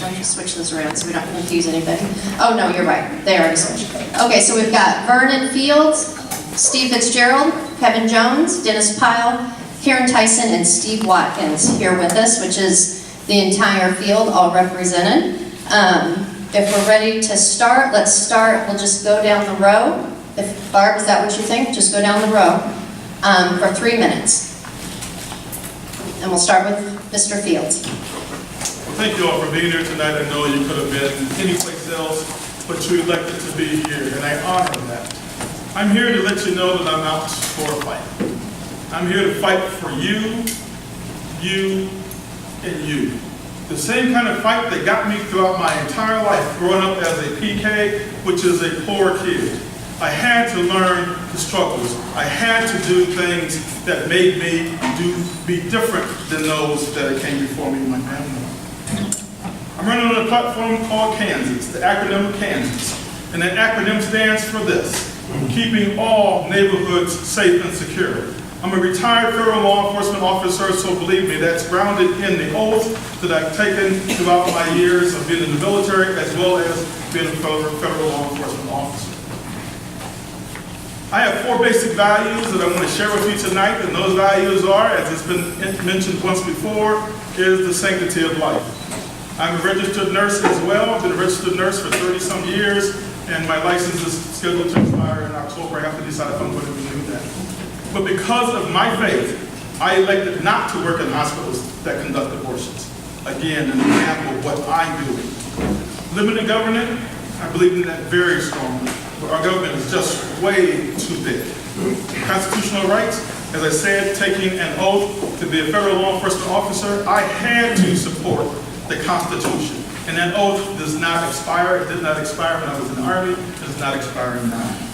I'll just switch this around so we don't confuse anybody. Oh, no, you're right. They already switched. Okay, so we've got Vernon Fields, Steve Fitzgerald, Kevin Jones, Dennis Pyle, Karen Tyson, and Steve Watkins here with us, which is the entire field all represented. If we're ready to start, let's start. We'll just go down the row. If Barb, is that what you think? Just go down the row for 3 minutes. And we'll start with Mr. Fields. Well, thank you all for being here tonight. I know you could have been anyplace else, but you elected to be here, and I honor that. I'm here to let you know that I'm out for a fight. I'm here to fight for you, and you. The same kind of fight that got me throughout my entire life growing up as a PK, which is a poor kid. I had to learn the struggles. I had to do things that made me be different than those that came before me in my family. I'm running on a platform called Kansas, the acronym Kansas. And that acronym stands for this: keeping all neighborhoods safe and secure. I'm a retired federal law enforcement officer, so believe me, that's grounded in the oath that I've taken throughout my years of being in the military as well as being a federal law enforcement officer. I have 4 basic values that I want to share with you tonight, and those values are, as it's been mentioned once before, is the sanctity of life. I'm a registered nurse as well. I've been a registered nurse for 30-some years, and my license is scheduled to expire in October. I have to decide if I'm going to renew that. But because of my faith, I elected not to work in hospitals that conduct abortions. Again, an example of what I'm doing. Limited government, I believe in that very strongly. But our government is just way too big. Constitutional rights, as I said, taking an oath to be a federal law enforcement officer, I had to support the Constitution. And that oath does not expire. It did not expire when I was in the Army. It does not expire now.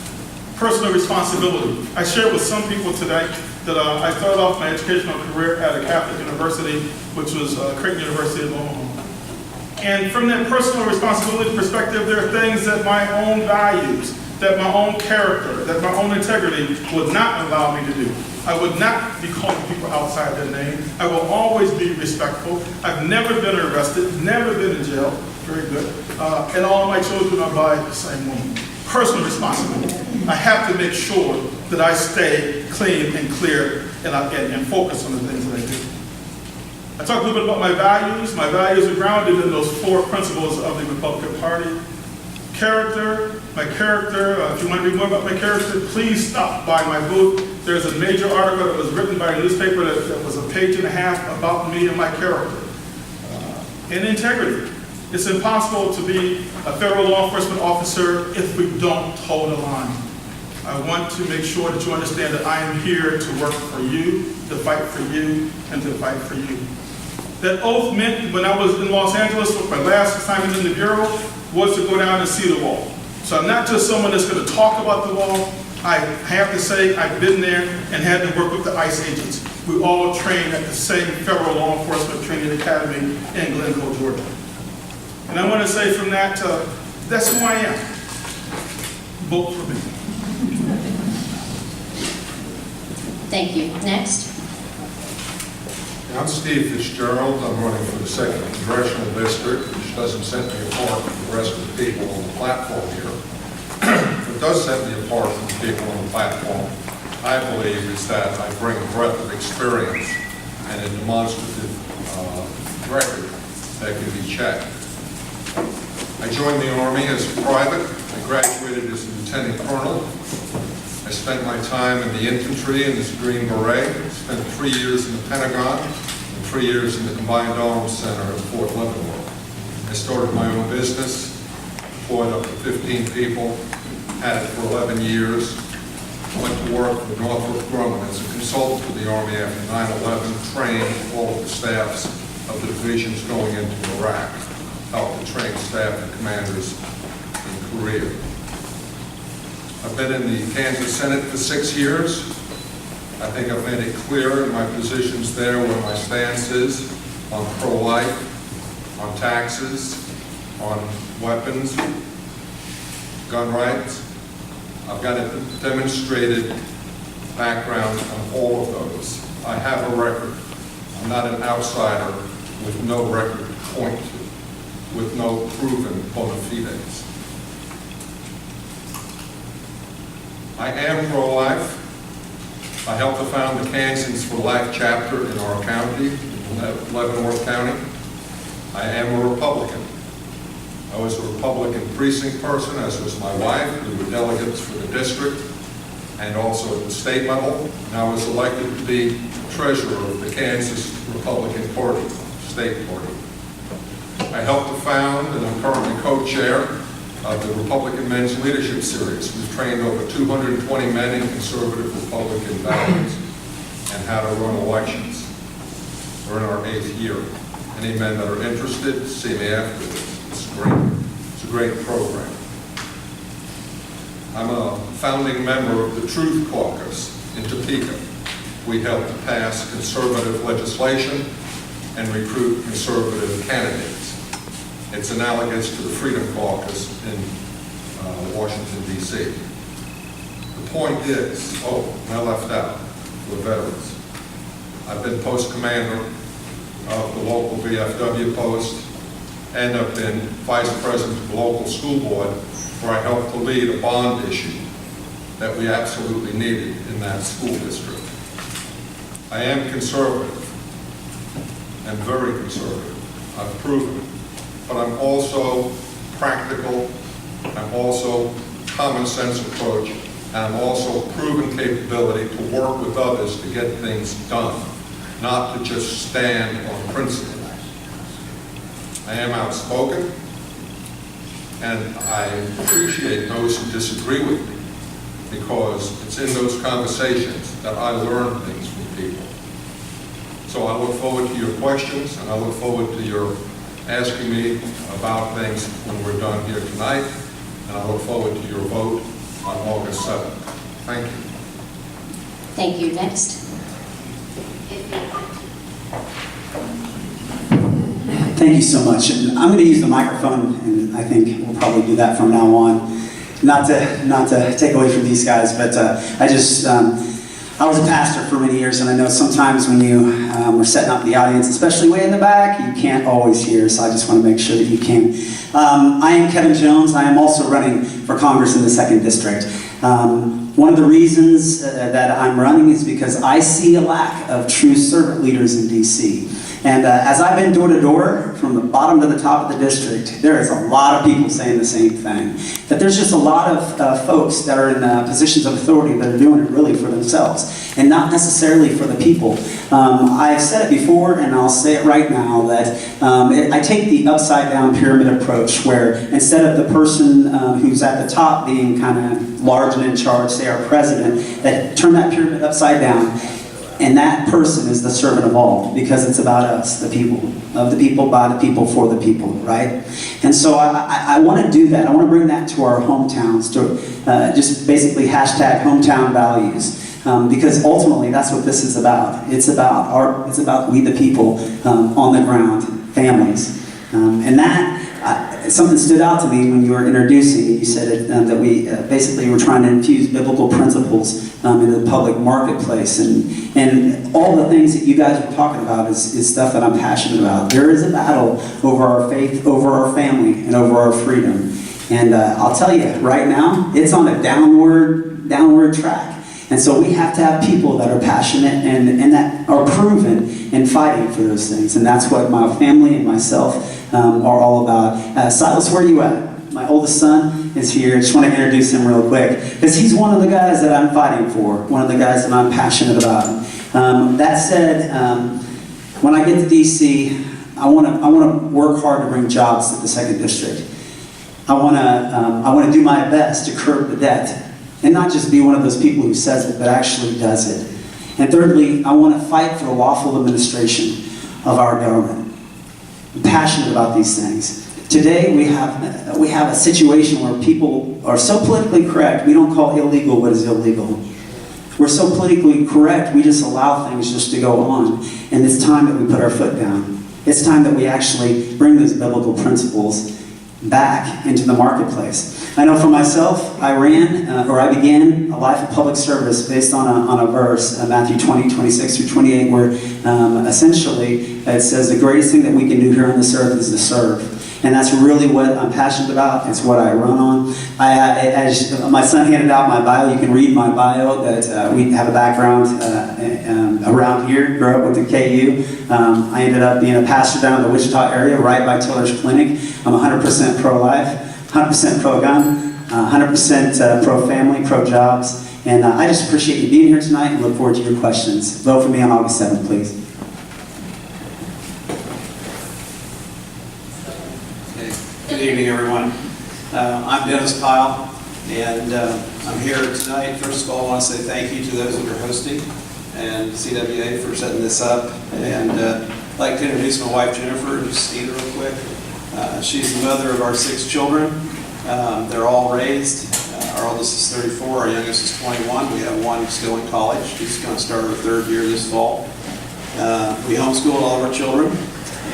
Personal responsibility. I shared with some people today that I started off my educational career at a Catholic university, which was Creighton University of Omaha. And from that personal responsibility perspective, there are things that my own values, that my own character, that my own integrity would not allow me to do. I would not be calling people outside their name. I will always be respectful. I've never been arrested, never been in jail. Very good. And all of my children are by the same woman. Personal responsibility. I have to make sure that I stay clean and clear and focus on the things that I do. I talked a little bit about my values. My values are grounded in those 4 principles of the Republican Party. Character, my character, if you want to read more about my character, please stop by my booth. There's a major article that was written by a newspaper that was a page and a half about me and my character. And integrity. It's impossible to be a federal law enforcement officer if we don't toe the line. I want to make sure that you understand that I am here to work for you, to fight for you, and to fight for you. That oath meant when I was in Los Angeles with my last assignment in the Bureau was to go down and see the wall. So I'm not just someone that's going to talk about the wall. I have to say I've been there and had to work with the ICE agents. We all train at the same federal law enforcement training academy in Glencoe, Georgia. And I want to say from that, that's who I am. Vote for me. Thank you. Next. I'm Steve Fitzgerald. I'm running for the 2nd Congressional District, which doesn't set me apart from the rest of the people on the platform here. What does set me apart from the people on the platform, I believe, is that I bring a breadth of experience and a demonstrative record that can be checked. I joined the Army as a private. I graduated as a lieutenant colonel. I spent my time in the infantry in this Green Beret. Spent 3 years in the Pentagon and 3 years in the Combined Arms Center at Fort Leavenworth. I started my own business, employed up to 15 people, had it for 11 years. Went to work for Northrop Grumman as a consultant for the Army after 9/11, trained all of the staffs of the divisions going into Iraq, helped to train staff and commanders in Korea. I've been in the Kansas Senate for 6 years. I think I've made it clear in my positions there where my stance is on pro-life, on taxes, on weapons, gun rights. I've got a demonstrated background on all of those. I have a record. I'm not an outsider with no record to point to. with no proven bona fides. I am pro-life. I helped to found the Kansans for Life chapter in our county, Leavenworth County. I am a Republican. I was a Republican precinct person, as was my wife. We were delegates for the district and also at the state level. And I was elected to be treasurer of the Kansas Republican Party, state party. I helped to found, and I'm currently co-chair of the Republican Men's Leadership Series. We've trained over 220 men in conservative Republican values and how to run elections. We're in our 8th year. Any men that are interested, see me afterwards. It's great. It's a great program. I'm a founding member of the Truth Caucus in Topeka. We helped to pass conservative legislation and recruit conservative candidates. It's analogous to the Freedom Caucus in Washington, D.C. The point is, I left out the veterans. I've been post commander of the local VFW post, and I've been vice president of the local school board, where I helped to lead a bond issue that we absolutely needed in that school district. I am conservative, and very conservative. I've proven it. But I'm also practical, I'm also common sense approach, and I'm also proven capability to work with others to get things done, not to just stand on principle. I am outspoken, and I appreciate those who disagree with me, because it's in those conversations that I learn things from people. So I look forward to your questions, and I look forward to your asking me about things when we're done here tonight, and I look forward to your vote on August 7th. Thank you. Thank you. Next. Thank you so much. And I'm going to use the microphone, and I think we'll probably do that from now on. Not to take away from these guys, but I was a pastor for many years, and I know sometimes when you are setting up the audience, especially way in the back, you can't always hear, so I just want to make sure that you can. I am Kevin Jones. I am also running for Congress in the 2nd District. One of the reasons that I'm running is because I see a lack of true servant leaders in D.C. And as I've been door to door, from the bottom to the top of the district, there is a lot of people saying the same thing. That there's just a lot of folks that are in positions of authority that are doing it really for themselves, and not necessarily for the people. I've said it before, and I'll say it right now, that I take the upside down pyramid approach, where instead of the person who's at the top being kind of large and in charge, say our president, that turn that pyramid upside down. And that person is the servant of all, because it's about us, the people, of the people, by the people, for the people, right? And so I want to do that. I want to bring that to our hometowns, to just basically hashtag hometown values, because ultimately that's what this is about. It's about we the people on the ground, families, and that. Something stood out to me when you were introducing it. You said that we basically were trying to infuse biblical principles into the public marketplace, and all the things that you guys were talking about is stuff that I'm passionate about. There is a battle over our faith, over our family, and over our freedom. And I'll tell you, right now, it's on a downward track. And so we have to have people that are passionate and that are proven in fighting for those things. And that's what my family and myself are all about. Silas, where are you at? My oldest son is here. I just want to introduce him real quick, because he's one of the guys that I'm fighting for, one of the guys that I'm passionate about. That said, when I get to D.C., I want to work hard to bring jobs to the 2nd District. I want to do my best to curb the debt. And not just be one of those people who says it, but actually does it. And thirdly, I want to fight for the lawful administration of our government. I'm passionate about these things. Today, we have a situation where people are so politically correct, we don't call illegal what is illegal. We're so politically correct, we just allow things just to go on. And it's time that we put our foot down. It's time that we actually bring those biblical principles back into the marketplace. I know for myself, I began a life of public service based on a verse, Matthew 20:26 through 28, where essentially it says the greatest thing that we can do here on this earth is to serve. and that's really what I'm passionate about. It's what I run on. As my son handed out my bio, you can read my bio that we have a background around here, grew up with the KU. I ended up being a pastor down in the Wichita area, right by Tiller's Clinic. I'm 100% pro-life, 100% pro-gun, 100% pro-family, pro-jobs. And I just appreciate you being here tonight and look forward to your questions. Vote for me on August 7th, please. Good evening, everyone. I'm Dennis Pyle, and I'm here tonight. First of all, I want to say thank you to those that are hosting and CWA for setting this up. And I'd like to introduce my wife, Jennifer, just see her real quick. She's the mother of our 6 children. They're all raised. Our oldest is 34, our youngest is 21. We have one still in college. She's going to start her 3rd year this fall. We homeschooled all of our children,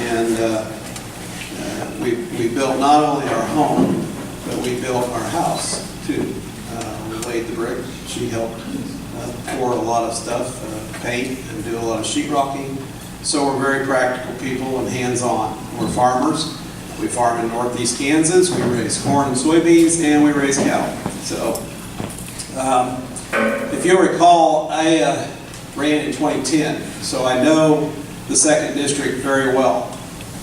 and we built not only our home, but we built our house too. We laid the brick. She helped pour a lot of stuff, paint, and do a lot of sheetrocking. So we're very practical people and hands-on. We're farmers. We farm in northeast Kansas. We raise corn and soybeans, and we raise cattle. So, if you'll recall, I ran in 2010, so I know the 2nd District very well.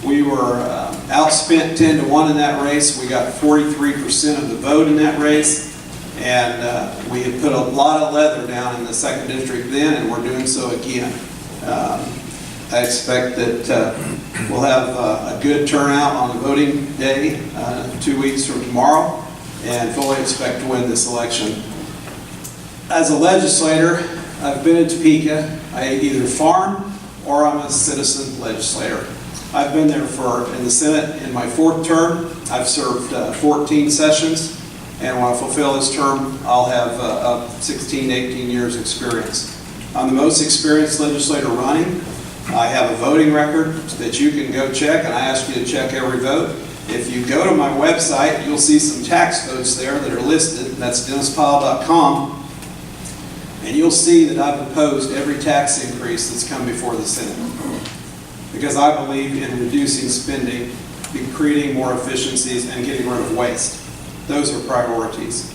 We were outspent 10-1 in that race. We got 43% of the vote in that race, and we had put a lot of leather down in the 2nd District then, and we're doing so again. I expect that we'll have a good turnout on the voting day 2 weeks from tomorrow, and fully expect to win this election. As a legislator, I've been in Topeka. I either farm or I'm a citizen legislator. I've been there in the Senate in my 4th term. I've served 14 sessions, and when I fulfill this term, I'll have 16, 18 years experience. I'm the most experienced legislator running. I have a voting record that you can go check, and I ask you to check every vote. If you go to my website, you'll see some tax votes there that are listed. That's DennisPyle.com. And you'll see that I've opposed every tax increase that's come before the Senate. Because I believe in reducing spending, in creating more efficiencies, and getting rid of waste. Those are priorities.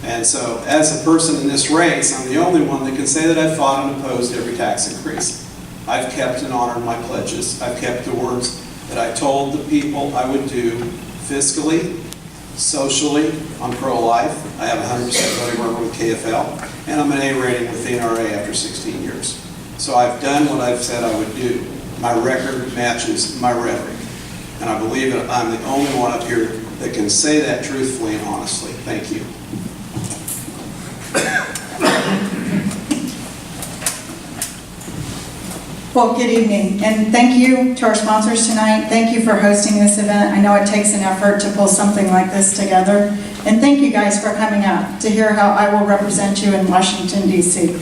And so, as a person in this race, I'm the only one that can say that I've fought and opposed every tax increase. I've kept and honored my pledges. I've kept the words that I told the people I would do fiscally, socially. I'm pro-life. I have 100% voting record with KFL, and I'm an A rating with the NRA after 16 years. So I've done what I've said I would do. My record matches my rhetoric, and I believe that I'm the only one up here that can say that truthfully and honestly. Thank you. Well, good evening, and thank you to our sponsors tonight. Thank you for hosting this event. I know it takes an effort to pull something like this together. And thank you guys for coming out to hear how I will represent you in Washington, D.C.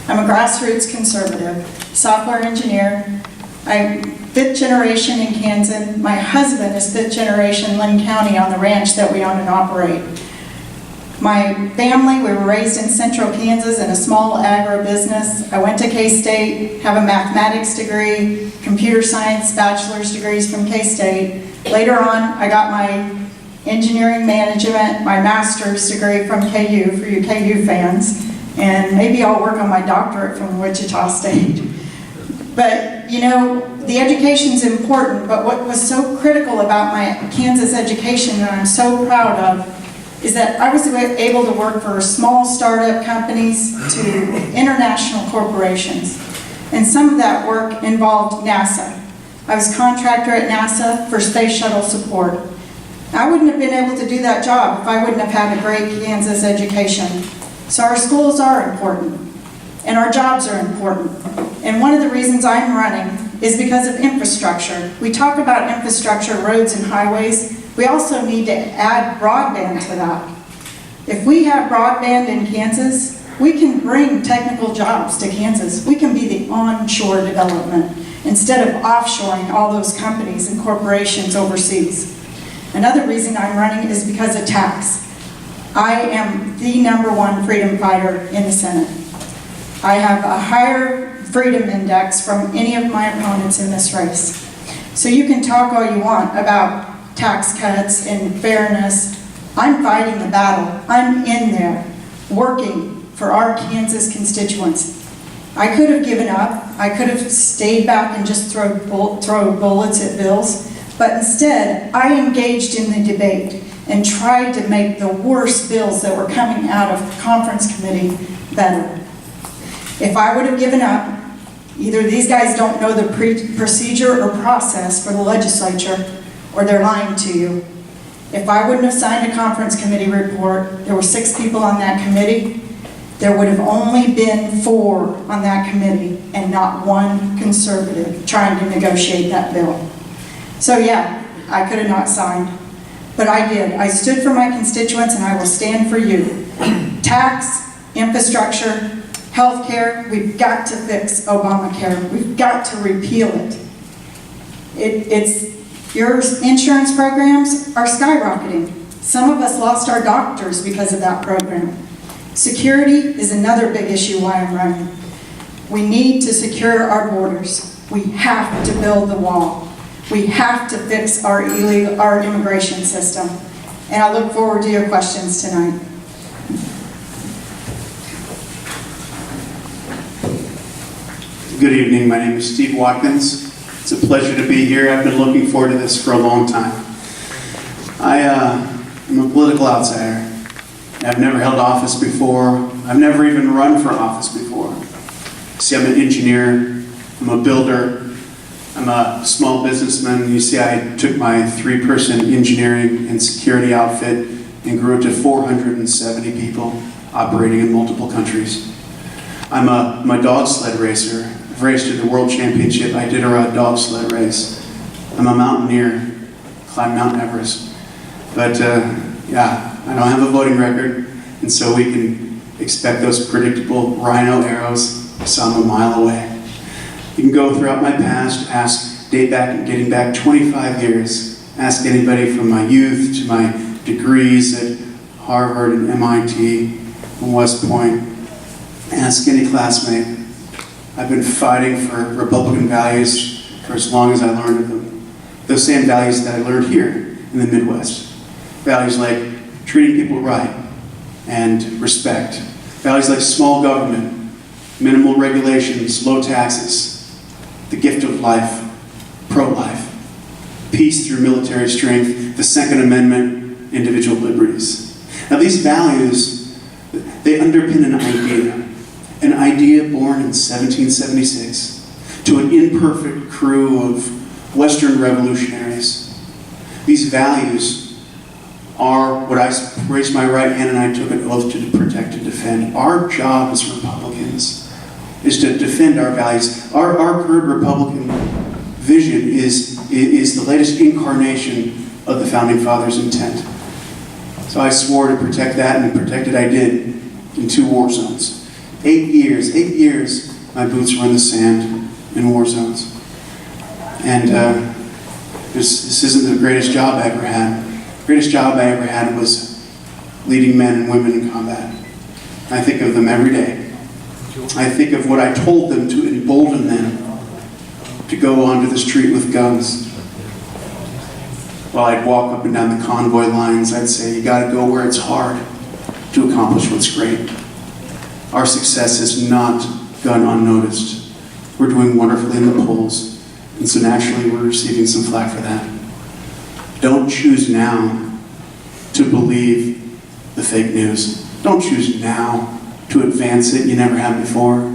I'm a grassroots conservative, software engineer. I'm 5th generation in Kansas. My husband is 5th generation Lynn County on the ranch that we own and operate. My family, we were raised in central Kansas in a small agribusiness. I went to K-State, have a mathematics degree, computer science bachelor's degrees from K-State. Later on, I got my engineering management, my master's degree from KU, for you KU fans. And maybe I'll work on my doctorate from Wichita State. But, you know, the education's important, but what was so critical about my Kansas education that I'm so proud of is that I was able to work for small startup companies to international corporations. And some of that work involved NASA. I was contractor at NASA for space shuttle support. I wouldn't have been able to do that job if I wouldn't have had a great Kansas education. So our schools are important, and our jobs are important. And one of the reasons I'm running is because of infrastructure. We talk about infrastructure, roads and highways. We also need to add broadband to that. If we have broadband in Kansas, we can bring technical jobs to Kansas. We can be the onshore development instead of offshoring all those companies and corporations overseas. Another reason I'm running is because of tax. I am the #1 freedom fighter in the Senate. I have a higher freedom index from any of my opponents in this race. So you can talk all you want about tax cuts and fairness. I'm fighting the battle. I'm in there, working for our Kansas constituents. I could have given up. I could have stayed back and just throw bullets at bills. But instead, I engaged in the debate and tried to make the worst bills that were coming out of the conference committee better. If I would have given up, either these guys don't know the procedure or process for the legislature, or they're lying to you. If I wouldn't have signed a conference committee report, there were 6 people on that committee, there would have only been 4 on that committee and not one conservative trying to negotiate that bill. So yeah, I could have not signed, but I did. I stood for my constituents and I will stand for you. Tax, infrastructure, healthcare, we've got to fix Obamacare. We've got to repeal it. Your insurance programs are skyrocketing. Some of us lost our doctors because of that program. Security is another big issue why I'm running. We need to secure our borders. We have to build the wall. We have to fix our immigration system. And I look forward to your questions tonight. Good evening, my name is Steve Watkins. It's a pleasure to be here. I've been looking forward to this for a long time. I'm a political outsider. I've never held office before. I've never even run for office before. See, I'm an engineer, I'm a builder, I'm a small businessman. You see, I took my 3-person engineering and security outfit and grew it to 470 people operating in multiple countries. I'm a dog sled racer. I've raced at the World Championship. I did a dog sled race. I'm a mountaineer, climbed Mount Everest. But yeah, I don't have a voting record, and so we can expect those predictable rhino arrows some a mile away. You can go throughout my past, dating back 25 years. Ask anybody from my youth to my degrees at Harvard and MIT and West Point. Ask any classmate. I've been fighting for Republican values for as long as I learned of them. Those same values that I learned here in the Midwest. Values like treating people right and respect. Values like small government, minimal regulations, low taxes, the gift of life, pro-life, peace through military strength, the Second Amendment, individual liberties. Now these values, they underpin an idea born in 1776 to an imperfect crew of Western revolutionaries. These values are what I raised my right hand and I took an oath to protect and defend. Our job as Republicans is to defend our values. Our current Republican vision is the latest incarnation of the Founding Fathers' intent. So I swore to protect that, and protect it I did in 2 war zones. 8 years, my boots were in the sand in war zones. And this isn't the greatest job I ever had. The greatest job I ever had was leading men and women in combat. I think of them every day. I think of what I told them to embolden them to go onto the street with guns. While I'd walk up and down the convoy lines, I'd say, you gotta go where it's hard to accomplish what's great. Our success has not gone unnoticed. We're doing wonderfully in the polls, and so naturally we're receiving some flack for that. Don't choose now to believe the fake news. Don't choose now to advance it you never have before.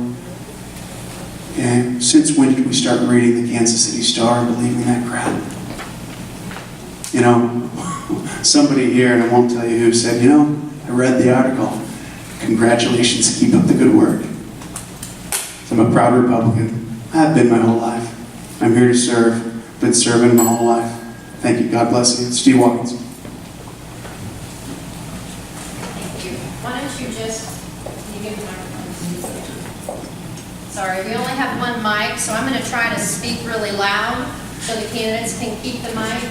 Okay? Since when did we start reading the Kansas City Star and believing that crap? You know, somebody here, and I won't tell you who, said, you know, I read the article. Congratulations, keep up the good work. So I'm a proud Republican. I've been my whole life. I'm here to serve, been serving my whole life. Thank you, God bless you. Steve Watkins. Thank you. Why don't you just, can you give me the microphone? Sorry, we only have one mic, so I'm going to try to speak really loud so the candidates can keep the mic.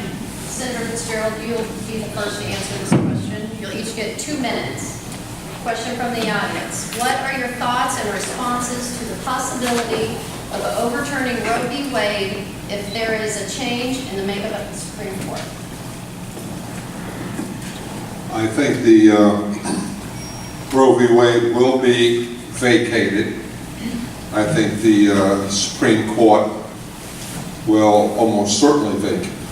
Senator Fitzgerald, you'll be the first to answer this question. You'll each get 2 minutes. Question from the audience. What are your thoughts and responses to the possibility of overturning Roe v. Wade if there is a change in the makeup of the Supreme Court? I think the Roe v. Wade will be vacated. I think the Supreme Court will almost certainly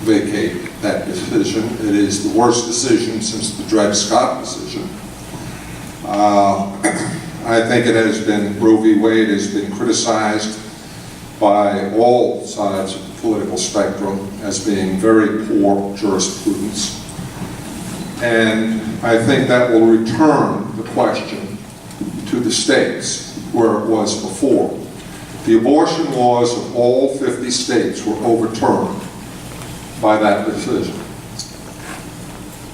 vacate that decision. It is the worst decision since the Dred Scott decision. I think it has been, Roe v. Wade has been criticized by all sides of the political spectrum as being very poor jurisprudence. And I think that will return the question to the states where it was before. The abortion laws of all 50 states were overturned by that decision,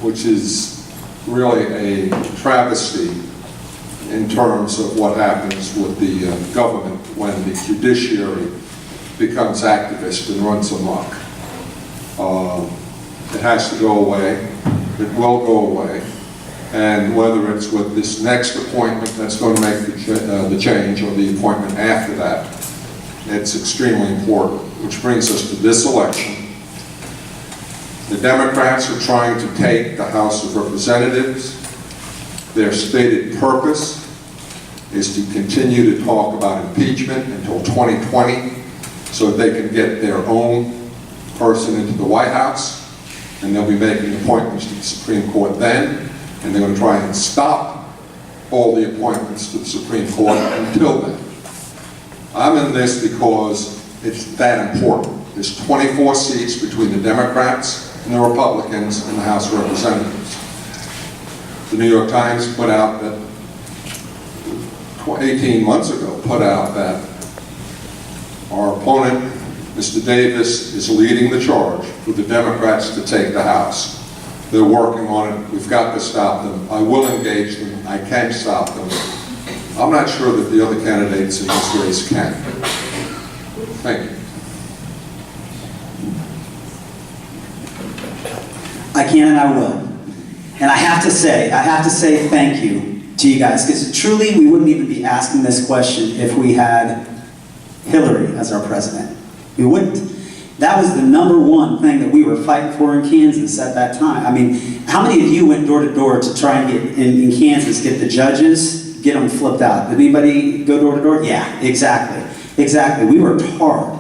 which is really a travesty in terms of what happens with the government when the judiciary becomes activist and runs amok. It has to go away. It will go away. And whether it's with this next appointment that's going to make the change or the appointment after that, it's extremely important. Which brings us to this election. The Democrats are trying to take the House of Representatives. Their stated purpose is to continue to talk about impeachment until 2020 so that they can get their own person into the White House, and they'll be making appointments to the Supreme Court then, and they're going to try and stop all the appointments to the Supreme Court until then. I'm in this because it's that important. There's 24 seats between the Democrats and the Republicans in the House of Representatives. The New York Times put out that 18 months ago, put out that our opponent, Mr. Davis, is leading the charge for the Democrats to take the House. They're working on it. We've got to stop them. I will engage them. I can stop them. I'm not sure that the other candidates in this race can. Thank you. I can and I will. And I have to say thank you to you guys, because truly we wouldn't even be asking this question if we had Hillary as our president. We wouldn't. That was the number one thing that we were fighting for in Kansas at that time. I mean, how many of you went door to door to try and get, in Kansas, get the judges, get them flipped out? Did anybody go door to door? Yeah, exactly. Exactly. We worked hard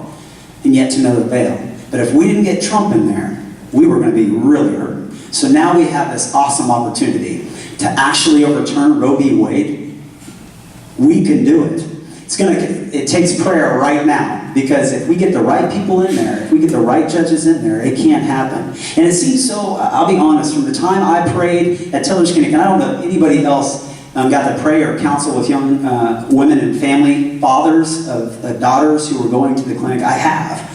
and yet to no avail. But if we didn't get Trump in there, we were going to be really hurt. So now we have this awesome opportunity to actually overturn Roe v. Wade. We can do it. It takes prayer right now, because if we get the right people in there, if we get the right judges in there, it can't happen. And it seems so, I'll be honest, from the time I prayed at Tillage Clinic, and I don't know if anybody else got to pray or counsel with young women and family, fathers of daughters who were going to the clinic. I have.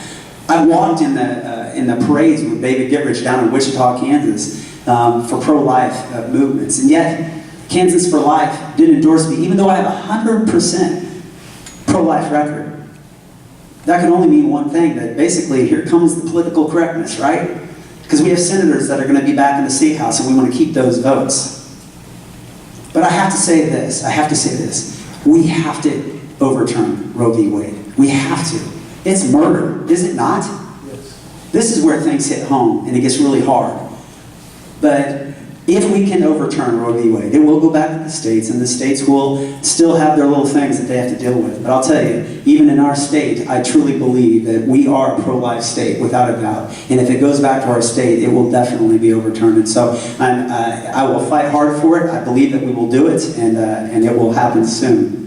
I walked in the parades with David Gittridge down in Wichita, Kansas, for pro-life movements. And yet, Kansas for Life did endorse me, even though I have a 100% pro-life record. That can only mean one thing, that basically here comes the political correctness, right? Because we have senators that are going to be back in the state house and we want to keep those votes. But I have to say this, we have to overturn Roe v. Wade. We have to. It's murder, is it not? Yes. This is where things hit home and it gets really hard. But if we can overturn Roe v. Wade, it will go back to the states, and the states will still have their little things that they have to deal with. But I'll tell you, even in our state, I truly believe that we are a pro-life state, without a doubt. And if it goes back to our state, it will definitely be overturned. And so I will fight hard for it. I believe that we will do it, and it will happen soon.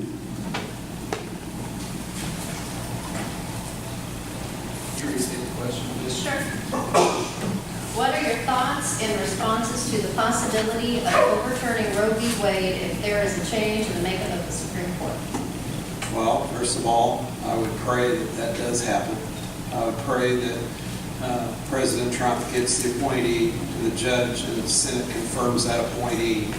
What are your thoughts in responses to the possibility of overturning Roe v. Wade if there is a change in the makeup of the Supreme Court? Well, first of all, I would pray that that does happen. I would pray that President Trump gets the appointee to the judge and the Senate confirms that appointee,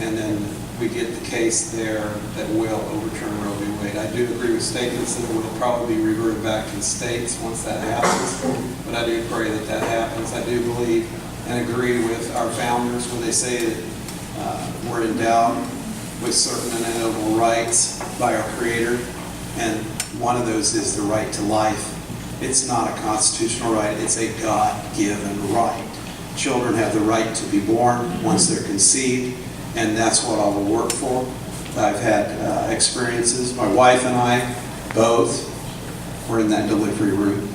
and then we get the case there that will overturn Roe v. Wade. I do agree with statements that it will probably be reverted back to the states once that happens, but I do pray that that happens. I do believe and agree with our founders when they say that we're endowed with certain inalienable rights by our Creator, and one of those is the right to life. It's not a constitutional right, it's a God-given right. children have the right to be born once they're conceived, and that's what I will work for. I've had experiences. My wife and I both were in that delivery room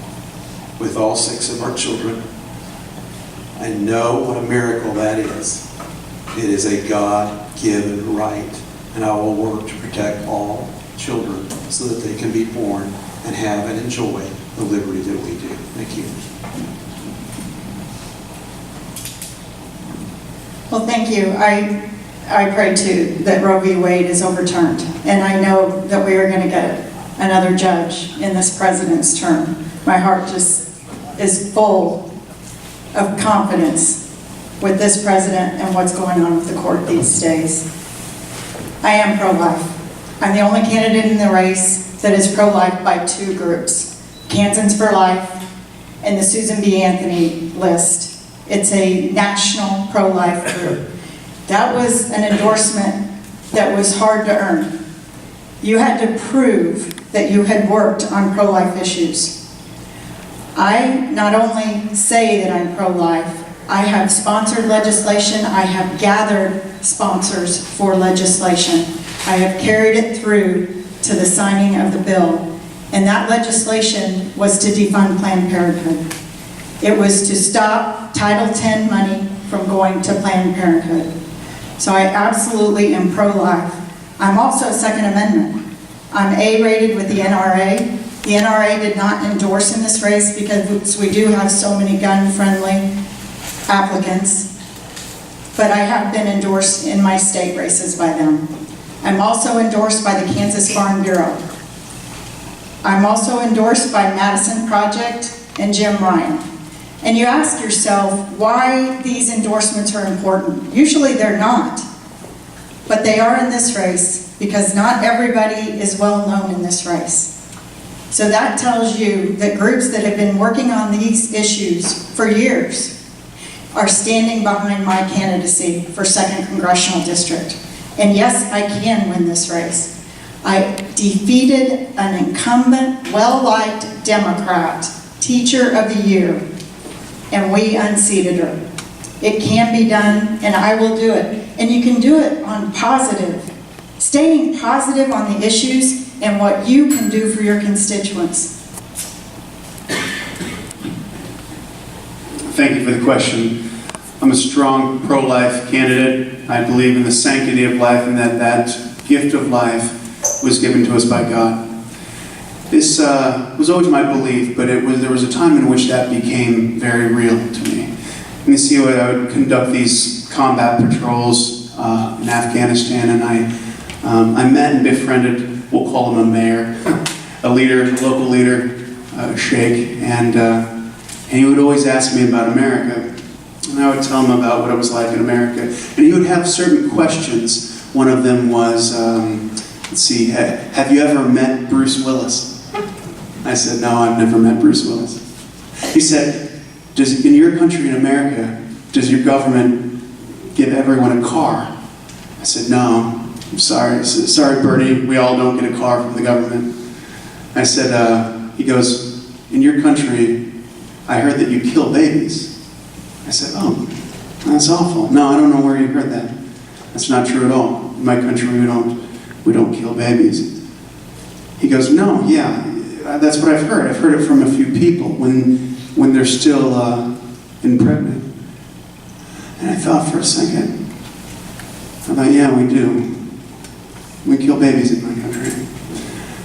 with all 6 of our children. I know what a miracle that is. It is a God-given right, and I will work to protect all children so that they can be born and have and enjoy the liberty that we do. Thank you. Well, thank you. I pray too that Roe v. Wade is overturned, and I know that we are going to get another judge in this president's term. My heart just is full of confidence with this president and what's going on with the court these days. I am pro-life. I'm the only candidate in the race that is pro-life by 2 groups, Kansans for Life and the Susan B. Anthony list. It's a national pro-life group. That was an endorsement that was hard to earn. You had to prove that you had worked on pro-life issues. I not only say that I'm pro-life, I have sponsored legislation, I have gathered sponsors for legislation. I have carried it through to the signing of the bill, and that legislation was to defund Planned Parenthood. It was to stop Title X money from going to Planned Parenthood. So I absolutely am pro-life. I'm also Second Amendment. I'm A-rated with the NRA. The NRA did not endorse in this race because we do have so many gun-friendly applicants, but I have been endorsed in my state races by them. I'm also endorsed by the Kansas Farm Bureau. I'm also endorsed by Madison Project and Jim Ryan. And you ask yourself why these endorsements are important. Usually they're not, but they are in this race because not everybody is well known in this race. So that tells you that groups that have been working on these issues for years are standing behind my candidacy for 2nd Congressional District. And yes, I can win this race. I defeated an incumbent, well-liked Democrat, Teacher of the Year, and we unseated her. It can be done, and I will do it. And you can do it on positive, staying positive on the issues and what you can do for your constituents. Thank you for the question. I'm a strong pro-life candidate. I believe in the sanctity of life and that gift of life was given to us by God. This was always my belief, but there was a time in which that became very real to me. And you see, I would conduct these combat patrols in Afghanistan, and I met and befriended, we'll call him a mayor, a local leader, a sheikh, and he would always ask me about America. And I would tell him about what it was like in America. And he would have certain questions. One of them was, let's see, have you ever met Bruce Willis? I said, no, I've never met Bruce Willis. He said, in your country, in America, does your government give everyone a car? I said, no, I'm sorry. Sorry, Bertie, we all don't get a car from the government. I said, he goes, in your country, I heard that you kill babies. I said, oh, that's awful. No, I don't know where you heard that. That's not true at all. In my country, we don't kill babies. He goes, no, yeah, that's what I've heard. I've heard it from a few people when they're still impregnant. And I thought for a second. I thought, yeah, we do. We kill babies in my country.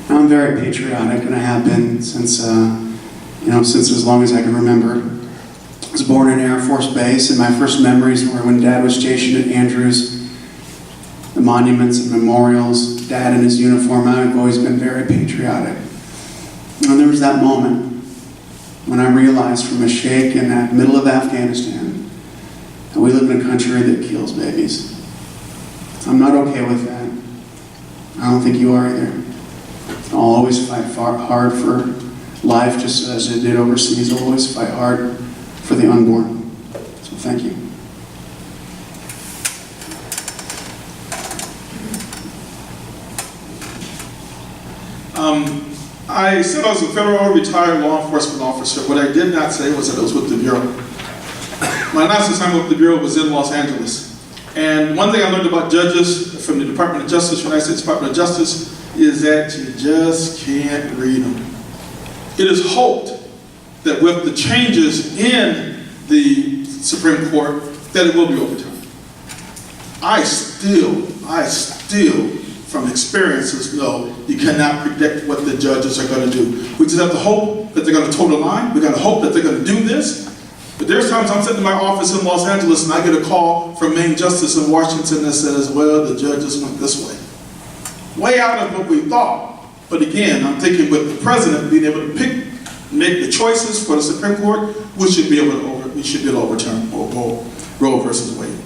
Now, I'm very patriotic, and I have been since as long as I can remember. I was born in Air Force Base, and my first memories were when Dad was stationed at Andrews. The monuments and memorials, Dad in his uniform. I've always been very patriotic. And there was that moment when I realized from a sheikh in the middle of Afghanistan that we live in a country that kills babies. I'm not okay with that. I don't think you are either. I'll always fight hard for life, just as I did overseas. I'll always fight hard for the unborn. So thank you. I said I was a federal retired law enforcement officer. What I did not say was that I was with the Bureau. My last assignment with the Bureau was in Los Angeles. And one thing I learned about judges from the Department of Justice, United States Department of Justice, is that you just can't read them. It is hoped that with the changes in the Supreme Court, that it will be overturned. I still, from experiences, know you cannot predict what the judges are going to do. We just have to hope that they're going to toe the line. We're going to hope that they're going to do this. But there's times I'm sitting in my office in Los Angeles and I get a call from Main Justice in Washington that says, well, the judges went this way. Way out of what we thought. But again, I'm thinking with the president being able to make the choices for the Supreme Court, we should be able to overturn Roe versus Wade.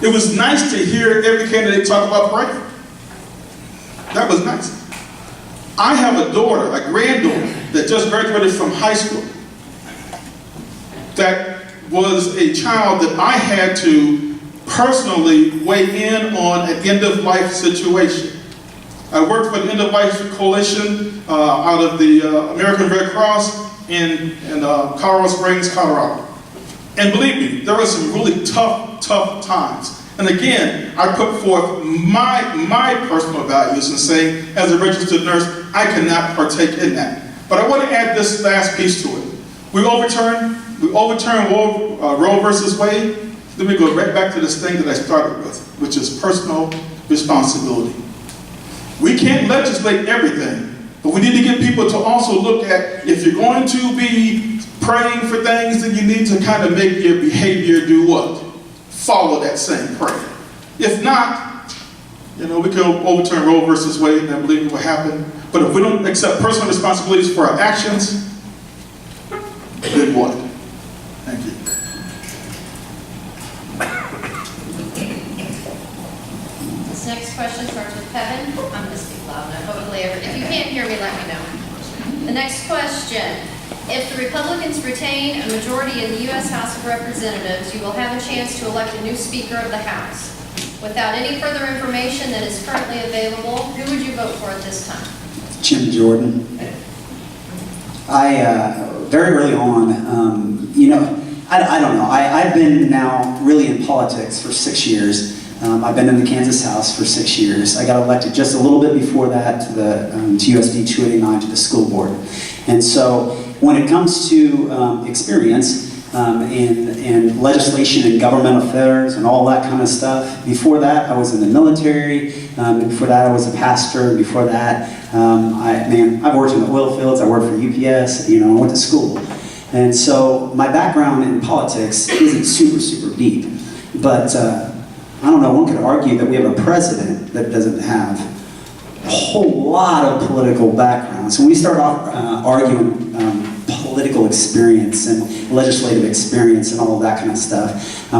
It was nice to hear every candidate talk about praying. That was nice. I have a daughter, a granddaughter, that just graduated from high school. That was a child that I had to personally weigh in on an end-of-life situation. I worked for the End-of-Life Coalition out of the American Red Cross in Colorado Springs, Colorado. And believe me, there were some really tough times. And again, I put forth my personal values and saying, as a registered nurse, I cannot partake in that. But I want to add this last piece to it. We overturn Roe versus Wade. Then we go right back to this thing that I started with, which is personal responsibility. We can't legislate everything, but we need to get people to also look at, if you're going to be praying for things, then you need to kind of make your behavior do what? Follow that same prayer. If not, we can overturn Roe versus Wade, and I believe it will happen. But if we don't accept personal responsibilities for our actions, then what? Thank you. This next question starts with Kevin. I'm going to speak loud enough. Hopefully, if you can't hear me, let me know. The next question. If the Republicans retain a majority in the U.S. House of Representatives, you will have a chance to elect a new Speaker of the House. Without any further information that is currently available, who would you vote for at this time? Jim Jordan. Very early on, I don't know. I've been now really in politics for 6 years. I've been in the Kansas House for 6 years. I got elected just a little bit before that to USD 289 to the school board. And so when it comes to experience in legislation and government affairs and all that kind of stuff, before that I was in the military, before that I was a pastor, before that I've worked in the oil fields, I worked for UPS, I went to school. And so my background in politics isn't super deep, but I don't know, one could argue that we have a president that doesn't have a whole lot of political background. So when we start off arguing political experience and legislative experience and all of that kind of stuff,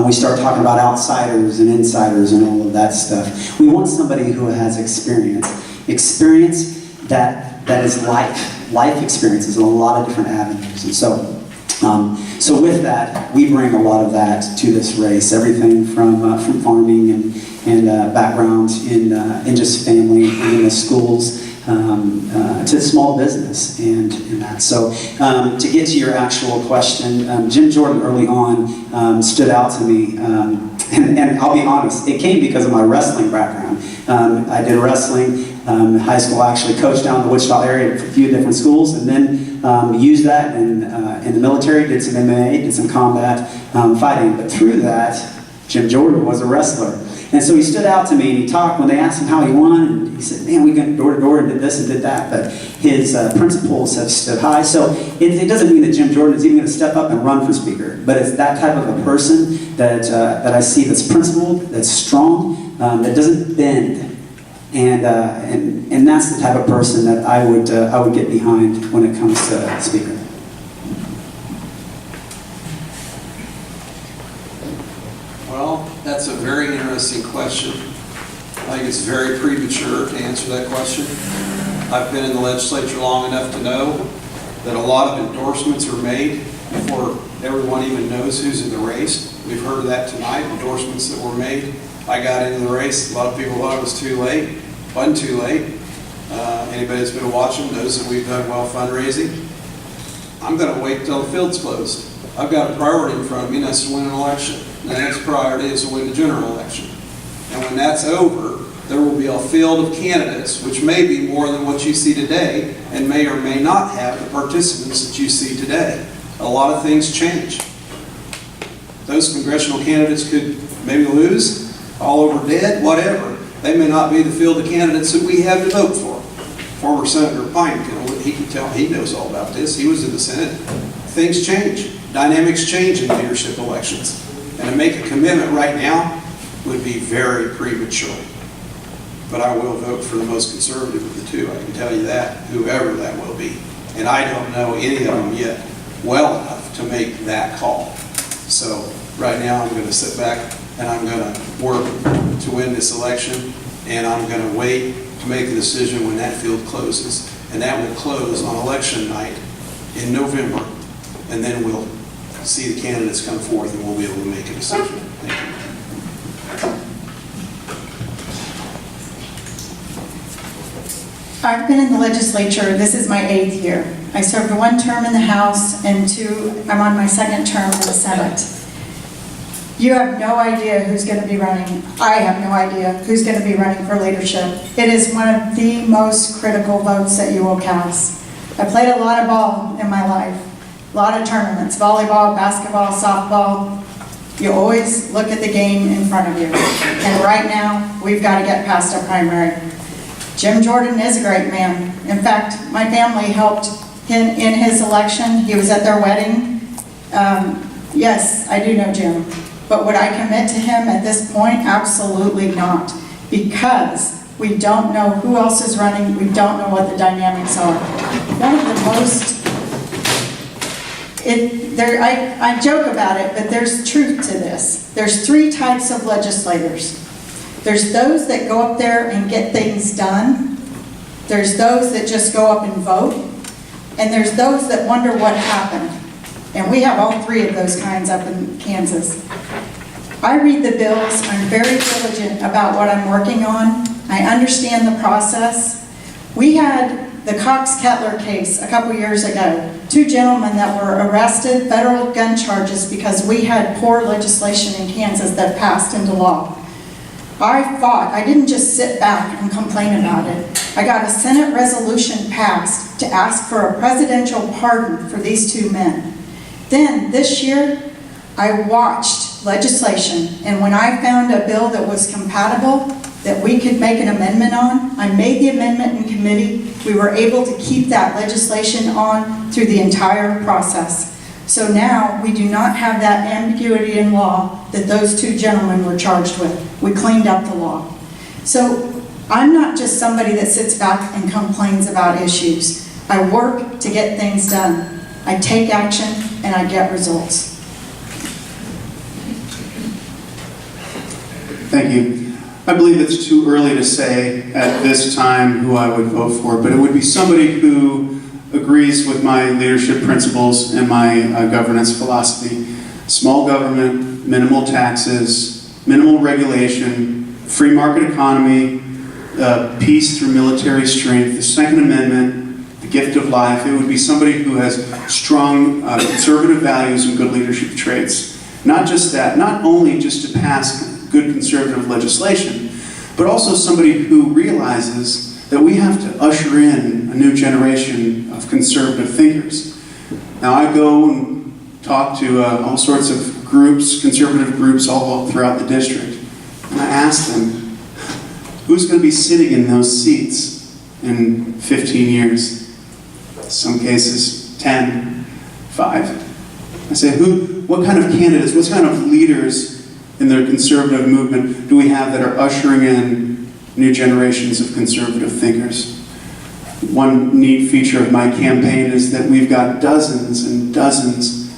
we start talking about outsiders and insiders and all of that stuff. We want somebody who has experience that is life experiences in a lot of different avenues. And so with that, we bring a lot of that to this race. Everything from farming and background in just family and in the schools to small business and that. So to get to your actual question, Jim Jordan early on stood out to me. And I'll be honest, it came because of my wrestling background. I did wrestling in high school. I actually coached down in the Wichita area at a few different schools, and then used that in the military, did some MMA, did some combat fighting. But through that, Jim Jordan was a wrestler. And so he stood out to me, and he talked, when they asked him how he won, and he said, man, we went door to door and did this and did that, but his principles have stood high. So it doesn't mean that Jim Jordan is even going to step up and run for speaker, but it's that type of a person that I see that's principled, that's strong, that doesn't bend. And that's the type of person that I would get behind when it comes to speaker. Well, that's a very interesting question. I think it's very premature to answer that question. I've been in the legislature long enough to know that a lot of endorsements are made before everyone even knows who's in the race. We've heard of that tonight, endorsements that were made. I got into the race. A lot of people thought it was too late. Wasn't too late. Anybody that's been watching knows that we've done well fundraising. I'm going to wait till the field's closed. I've got a priority in front of me, and that's to win an election. The next priority is to win the general election. And when that's over, there will be a field of candidates, which may be more than what you see today, and may or may not have the participants that you see today. A lot of things change. Those congressional candidates could maybe lose, all over dead, whatever. They may not be the field of candidates that we have to vote for. Former Senator Pine, he can tell, he knows all about this. He was in the Senate. Things change. Dynamics change in leadership elections. And to make a commitment right now would be very premature. But I will vote for the most conservative of the two. I can tell you that, whoever that will be. And I don't know any of them yet well enough to make that call. So right now I'm going to sit back and I'm going to work to win this election, and I'm going to wait to make a decision when that field closes. And that will close on election night in November, and then we'll see the candidates come forth and we'll be able to make a decision. Thank you. I've been in the legislature, this is my 8th year. I served 1 term in the House and 2, I'm on my 2nd term in the Senate. You have no idea who's going to be running. I have no idea who's going to be running for leadership. It is one of the most critical votes that you will cast. I played a lot of ball in my life, a lot of tournaments, volleyball, basketball, softball. You always look at the game in front of you. And right now, we've got to get past a primary. Jim Jordan is a great man. In fact, my family helped him in his election. He was at their wedding. Yes, I do know Jim. But would I commit to him at this point? Absolutely not. Because we don't know who else is running. We don't know what the dynamics are. One of the most, I joke about it, but there's truth to this. There's 3 types of legislators. There's those that go up there and get things done. There's those that just go up and vote. And there's those that wonder what happened. And we have all 3 of those kinds up in Kansas. I read the bills. I'm very diligent about what I'm working on. I understand the process. We had the Cox-Kettler case a couple years ago. 2 gentlemen that were arrested, federal gun charges, because we had poor legislation in Kansas that passed into law. I fought. I didn't just sit back and complain about it. I got a Senate resolution passed to ask for a presidential pardon for these 2 men. Then, this year, I watched legislation, and when I found a bill that was compatible, that we could make an amendment on, I made the amendment in committee. We were able to keep that legislation on through the entire process. So now, we do not have that ambiguity in law that those 2 gentlemen were charged with. We cleaned up the law. So, I'm not just somebody that sits back and complains about issues. I work to get things done. I take action, and I get results. Thank you. I believe it's too early to say at this time who I would vote for, but it would be somebody who agrees with my leadership principles and my governance philosophy. Small government, minimal taxes, minimal regulation, free market economy, peace through military strength, the Second Amendment, the gift of life. It would be somebody who has strong conservative values and good leadership traits. Not just that, not only just to pass good conservative legislation, but also somebody who realizes that we have to usher in a new generation of conservative thinkers. Now, I go and talk to all sorts of groups, conservative groups all throughout the district, and I ask them, who's going to be sitting in those seats in 15 years? Some cases, 10, 5. I say, what kind of candidates, what kind of leaders in the conservative movement do we have that are ushering in new generations of conservative thinkers? One neat feature of my campaign is that we've got dozens and dozens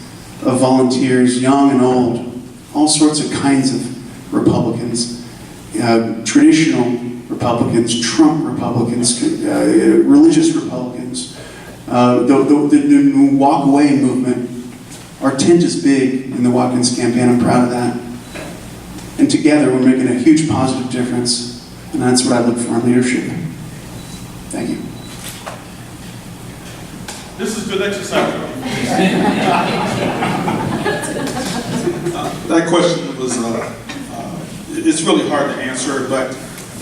of volunteers, young and old, all sorts of kinds of Republicans, traditional Republicans, Trump Republicans, religious Republicans, the walk away movement. Our tent is big in the Watkins campaign. I'm proud of that. And together we're making a huge positive difference. And that's what I look for in leadership. Thank you. This is good exercise. That question was, it's really hard to answer, but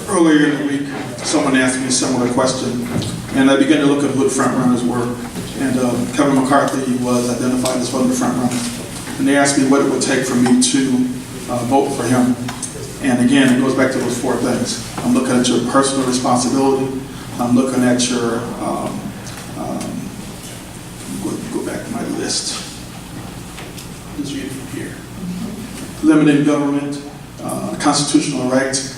earlier in the week, someone asked me a similar question, and I began to look at who the front runners were. And Kevin McCarthy was identified as one of the front runners. And they asked me what it would take for me to vote for him. And again, it goes back to those four things. I'm looking at your personal responsibility. I'm looking at your, go back to my list. Let's read it from here. Limited government, constitutional rights.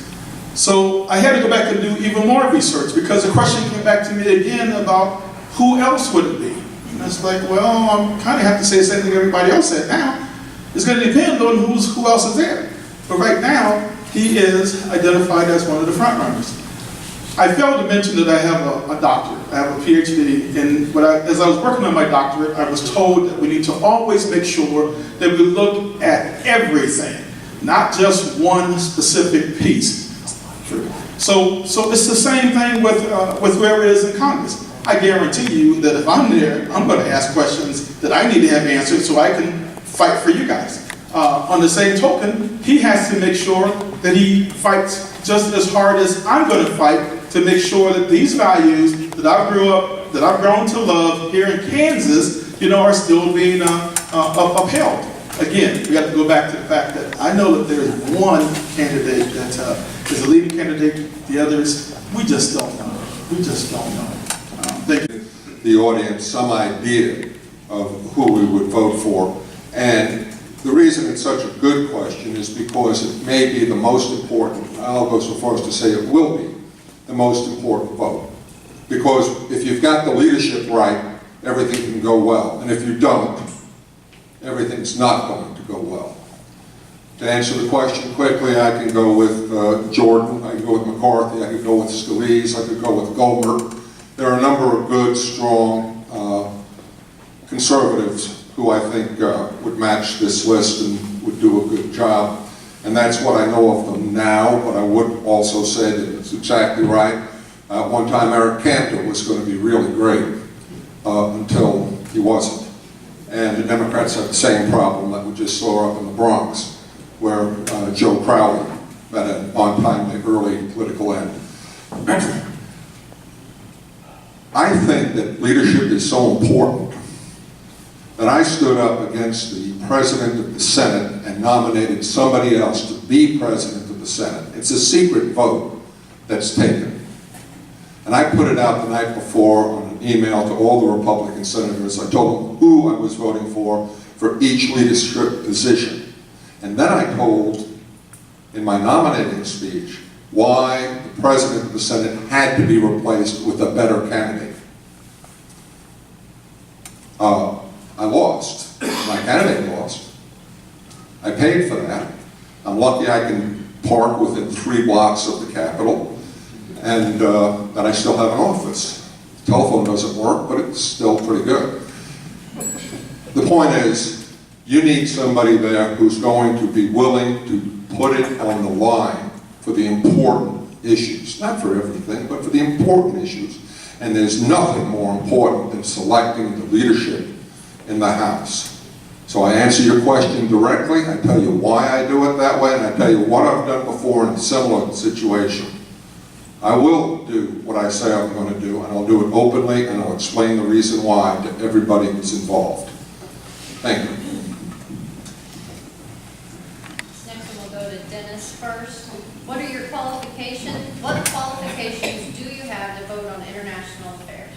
So I had to go back and do even more research because the question came back to me again about who else would it be? And it's like, well, I kind of have to say the same thing everybody else said now. It's going to depend on who else is there. But right now, he is identified as one of the front runners. I failed to mention that I have a doctorate. I have a PhD, and as I was working on my doctorate, I was told that we need to always make sure that we look at everything, not just one specific piece. So it's the same thing with whoever is in Congress. I guarantee you that if I'm there, I'm going to ask questions that I need to have answered so I can fight for you guys. On the same token, he has to make sure that he fights just as hard as I'm going to fight to make sure that these values that I've grown to love here in Kansas, are still being upheld. Again, we have to go back to the fact that I know that there's one candidate that is a leading candidate. The others, we just don't know. We just don't know. Thank you. The audience some idea of who we would vote for. And the reason it's such a good question is because it may be the most important, I'll go so far as to say it will be the most important vote. Because if you've got the leadership right, everything can go well. And if you don't, everything's not going to go well. To answer the question quickly, I can go with Jordan, I can go with McCarthy, I could go with Scalise, I could go with Gomer. There are a number of good, strong conservatives who I think would match this list and would do a good job. And that's what I know of them now, but I would also say that it's exactly right. One time Eric Cantor was going to be really great until he wasn't. And the Democrats have the same problem that we just saw up in the Bronx, where Joe Crowley met an untimely early political end. I think that leadership is so important that I stood up against the president of the Senate and nominated somebody else to be president of the Senate. It's a secret vote that's taken. And I put it out the night before on an email to all the Republican senators. I told them who I was voting for each leadership position. And then I told, in my nominating speech, why the president of the Senate had to be replaced with a better candidate. I lost. My candidate lost. I paid for that. I'm lucky I can park within 3 blocks of the Capitol, and that I still have an office. The telephone doesn't work, but it's still pretty good. The point is, you need somebody there who's going to be willing to put it on the line for the important issues. Not for everything, but for the important issues. And there's nothing more important than selecting the leadership in the House. So I answer your question directly, I tell you why I do it that way, and I tell you what I've done before in a similar situation. I will do what I say I'm going to do, and I'll do it openly, and I'll explain the reason why to everybody who's involved. Thank you. Next we'll go to Dennis first. What are your qualifications? What qualifications do you have to vote on international affairs?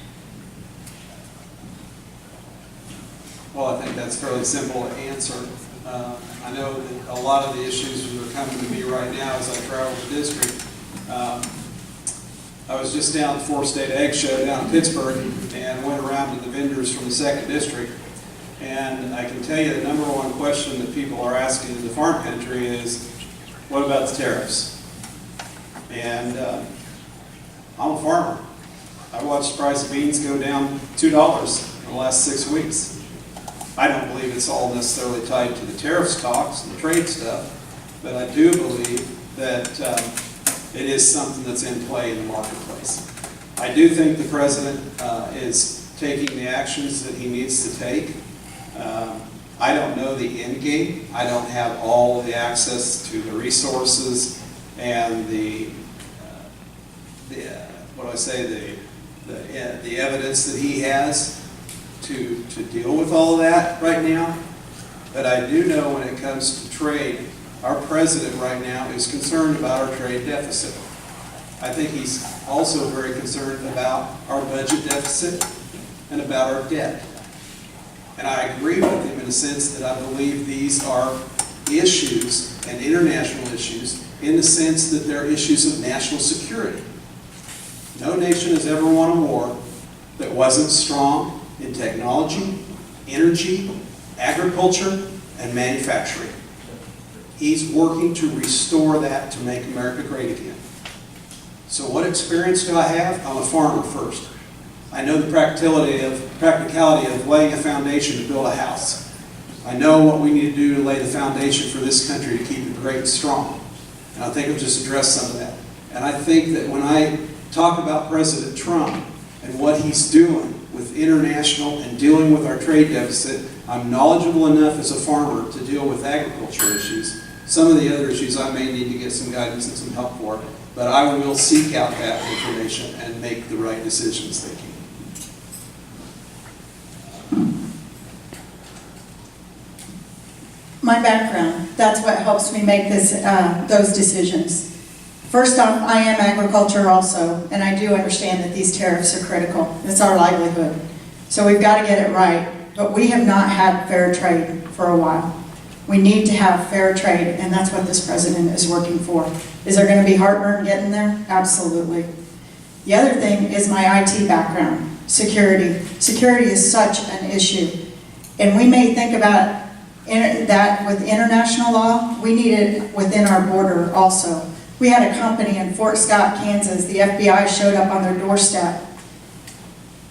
Well, I think that's fairly simple to answer. I know that a lot of the issues that are coming to me right now as I travel the district. I was just down at the Fourth State Egg Show down in Pittsburgh and went around to the vendors from the 2nd District. And I can tell you the number one question that people are asking in the farm country is, what about the tariffs? And I'm a farmer. I watched the price of beans go down $2 in the last 6 weeks. I don't believe it's all necessarily tied to the tariffs talks and the trade stuff, but I do believe that it is something that's in play in the marketplace. I do think the president is taking the actions that he needs to take. I don't know the end game. I don't have all the access to the resources and the evidence that he has to deal with all of that right now. But I do know when it comes to trade, our president right now is concerned about our trade deficit. I think he's also very concerned about our budget deficit and about our debt. And I agree with him in the sense that I believe these are issues and international issues in the sense that they're issues of national security. No nation has ever won a war that wasn't strong in technology, energy, agriculture, and manufacturing. He's working to restore that to make America great again. So what experience do I have? I'm a farmer first. I know the practicality of laying a foundation to build a house. I know what we need to do to lay the foundation for this country to keep it great and strong. And I think I've just addressed some of that. And I think that when I talk about President Trump and what he's doing with international and dealing with our trade deficit, I'm knowledgeable enough as a farmer to deal with agriculture issues. Some of the other issues I may need to get some guidance and some help for, but I will seek out that information and make the right decisions thinking. My background, that's what helps me make those decisions. First off, I am agriculture also, and I do understand that these tariffs are critical. It's our livelihood. So we've got to get it right. But we have not had fair trade for a while. We need to have fair trade, and that's what this president is working for. Is there going to be heartburn getting there? Absolutely. The other thing is my IT background, security. Security is such an issue. And we may think about that with international law, we need it within our border also. We had a company in Fort Scott, Kansas. The FBI showed up on their doorstep.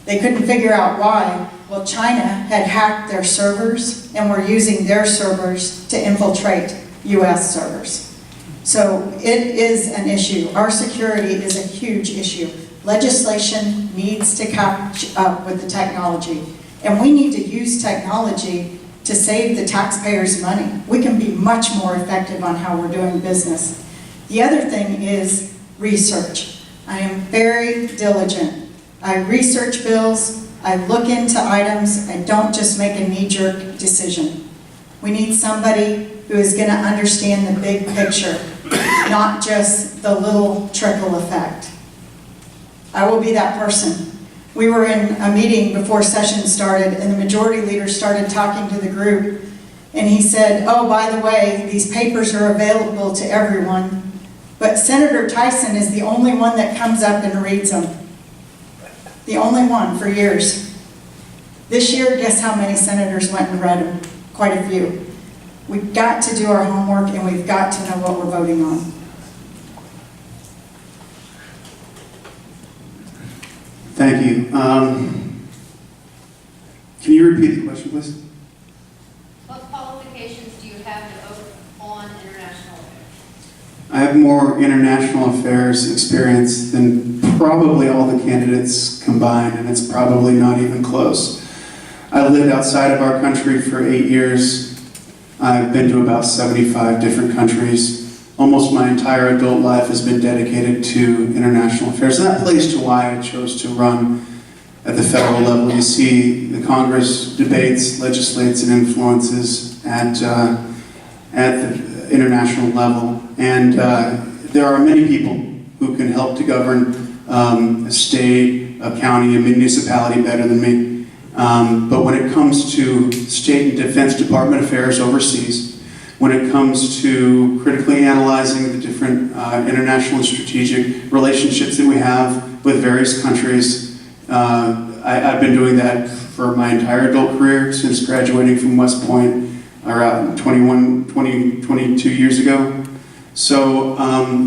They couldn't figure out why. Well, China had hacked their servers and were using their servers to infiltrate U.S. servers. So it is an issue. Our security is a huge issue. Legislation needs to catch up with the technology. And we need to use technology to save the taxpayers money. We can be much more effective on how we're doing business. The other thing is research. I am very diligent. I research bills, I look into items, and don't just make a knee-jerk decision. We need somebody who is going to understand the big picture, not just the little trickle effect. I will be that person. We were in a meeting before session started, and the majority leader started talking to the group, and he said, oh, by the way, these papers are available to everyone, but Senator Tyson is the only one that comes up and reads them. The only one for years. This year, guess how many senators went and read them? Quite a few. We've got to do our homework, and we've got to know what we're voting on. Thank you. Can you repeat the question, please? What qualifications do you have to vote on international affairs? I have more international affairs experience than probably all the candidates combined, and it's probably not even close. I lived outside of our country for 8 years. I've been to about 75 different countries. Almost my entire adult life has been dedicated to international affairs. And that plays to why I chose to run at the federal level. You see, the Congress debates, legislates, and influences at the international level. And there are many people who can help to govern a state, a county, a municipality better than me. But when it comes to state and defense department affairs overseas, when it comes to critically analyzing the different international and strategic relationships that we have with various countries, I've been doing that for my entire adult career since graduating from West Point around 22 years ago. So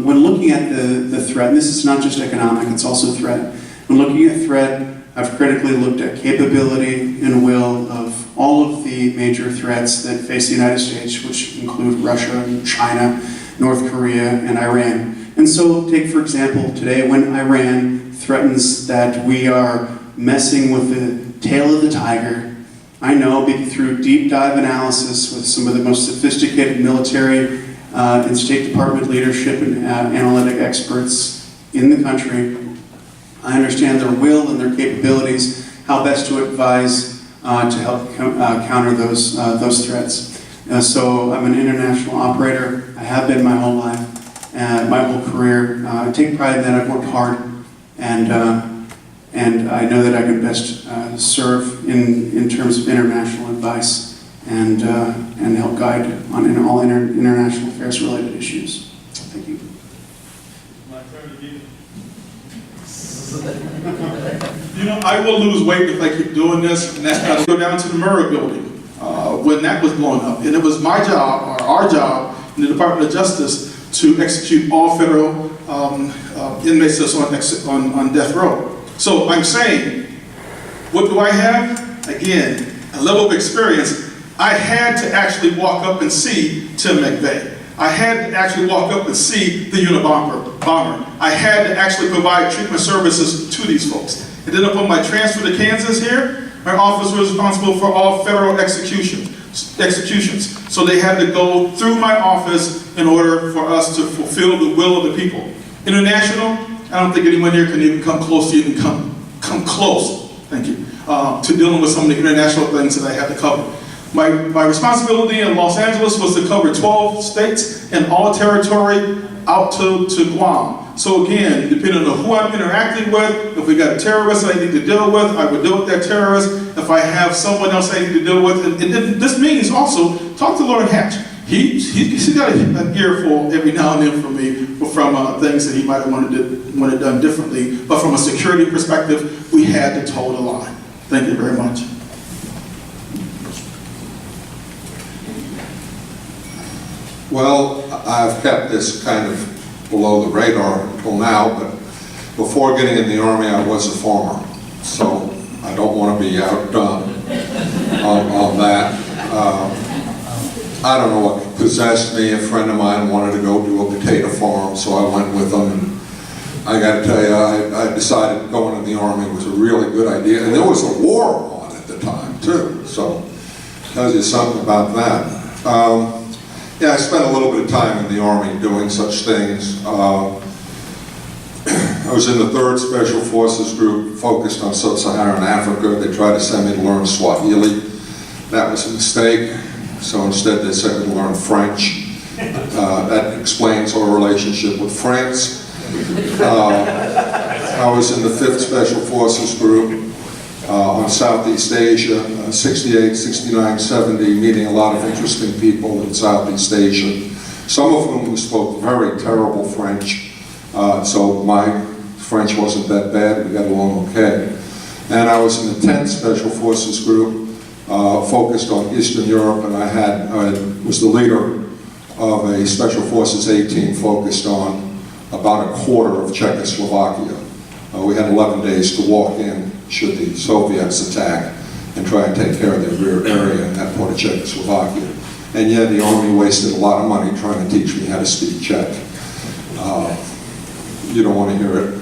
when looking at the threat, and this is not just economic, it's also threat. When looking at threat, I've critically looked at capability and will of all of the major threats that face the United States, which include Russia, China, North Korea, and Iran. And so take, for example, today when Iran threatens that we are messing with the tail of the tiger I know through deep dive analysis with some of the most sophisticated military and State Department leadership and analytic experts in the country, I understand their will and their capabilities, how best to advise to help counter those threats. So I'm an international operator. I have been my whole life, my whole career. I take pride in that. I've worked hard, and I know that I can best serve in terms of international advice and help guide on all international affairs related issues. Thank you. My turn again. You know, I will lose weight if I keep doing this, and that's got to go down to the Murrah building when that was blowing up. And it was my job, or our job, in the Department of Justice to execute all federal inmates that's on death row. So I'm saying, what do I have? Again, a level of experience. I had to actually walk up and see Tim McVeigh. I had to actually walk up and see the Unabomber. I had to actually provide treatment services to these folks. And then upon my transfer to Kansas here, my office was responsible for all federal executions. So they had to go through my office in order for us to fulfill the will of the people. International, I don't think anyone here can even come close to even come close, thank you, to dealing with some of the international things that I had to cover. My responsibility in Los Angeles was to cover 12 states and all territory out to Guam. So again, depending on who I'm interacting with, if we got a terrorist I need to deal with, I would deal with that terrorist. If I have someone else I need to deal with, and this means also, talk to Lord Hatch. He's got a earful every now and then from me from things that he might have wanted done differently. But from a security perspective, we had to toe the line. Thank you very much. Well, I've kept this kind of below the radar until now, but before getting in the Army, I was a farmer. So I don't want to be outdone on that. I don't know what possessed me. A friend of mine wanted to go do a potato farm, so I went with them. And I got to tell you, I decided going in the Army was a really good idea. And there was a war on at the time, too. So it tells you something about that. Yeah, I spent a little bit of time in the Army doing such things. I was in the 3rd Special Forces Group focused on Sub-Saharan Africa. They tried to send me to learn Swahili. That was a mistake. So instead they sent me to learn French. That explains our relationship with France. I was in the 5th Special Forces Group on Southeast Asia, 68, 69, 70, meeting a lot of interesting people in Southeast Asia, some of whom who spoke very terrible French, so my French wasn't that bad, we got along okay. And I was in the 10th Special Forces Group, focused on Eastern Europe, and I was the leader of a Special Forces A team focused on about a quarter of Czechoslovakia. We had 11 days to walk in should the Soviets attack and try and take care of their rear area in that part of Czechoslovakia. And yet the Army wasted a lot of money trying to teach me how to speak Czech. You don't want to hear it.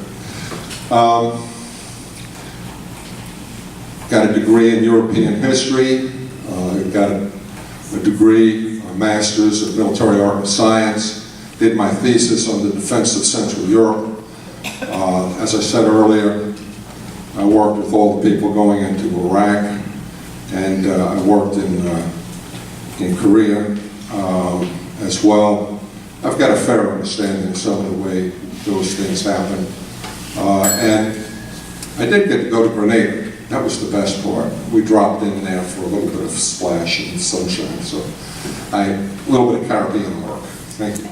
Got a degree in European history. Got a degree, a master's of military art and science. Did my thesis on the defense of Central Europe. As I said earlier, I worked with all the people going into Iraq, and I worked in Korea as well. I've got a fair understanding of some of the way those things happen. And I did get to go to Grenada. That was the best part. We dropped in there for a little bit of splash and sunshine, so a little bit of Caribbean work. Thank you.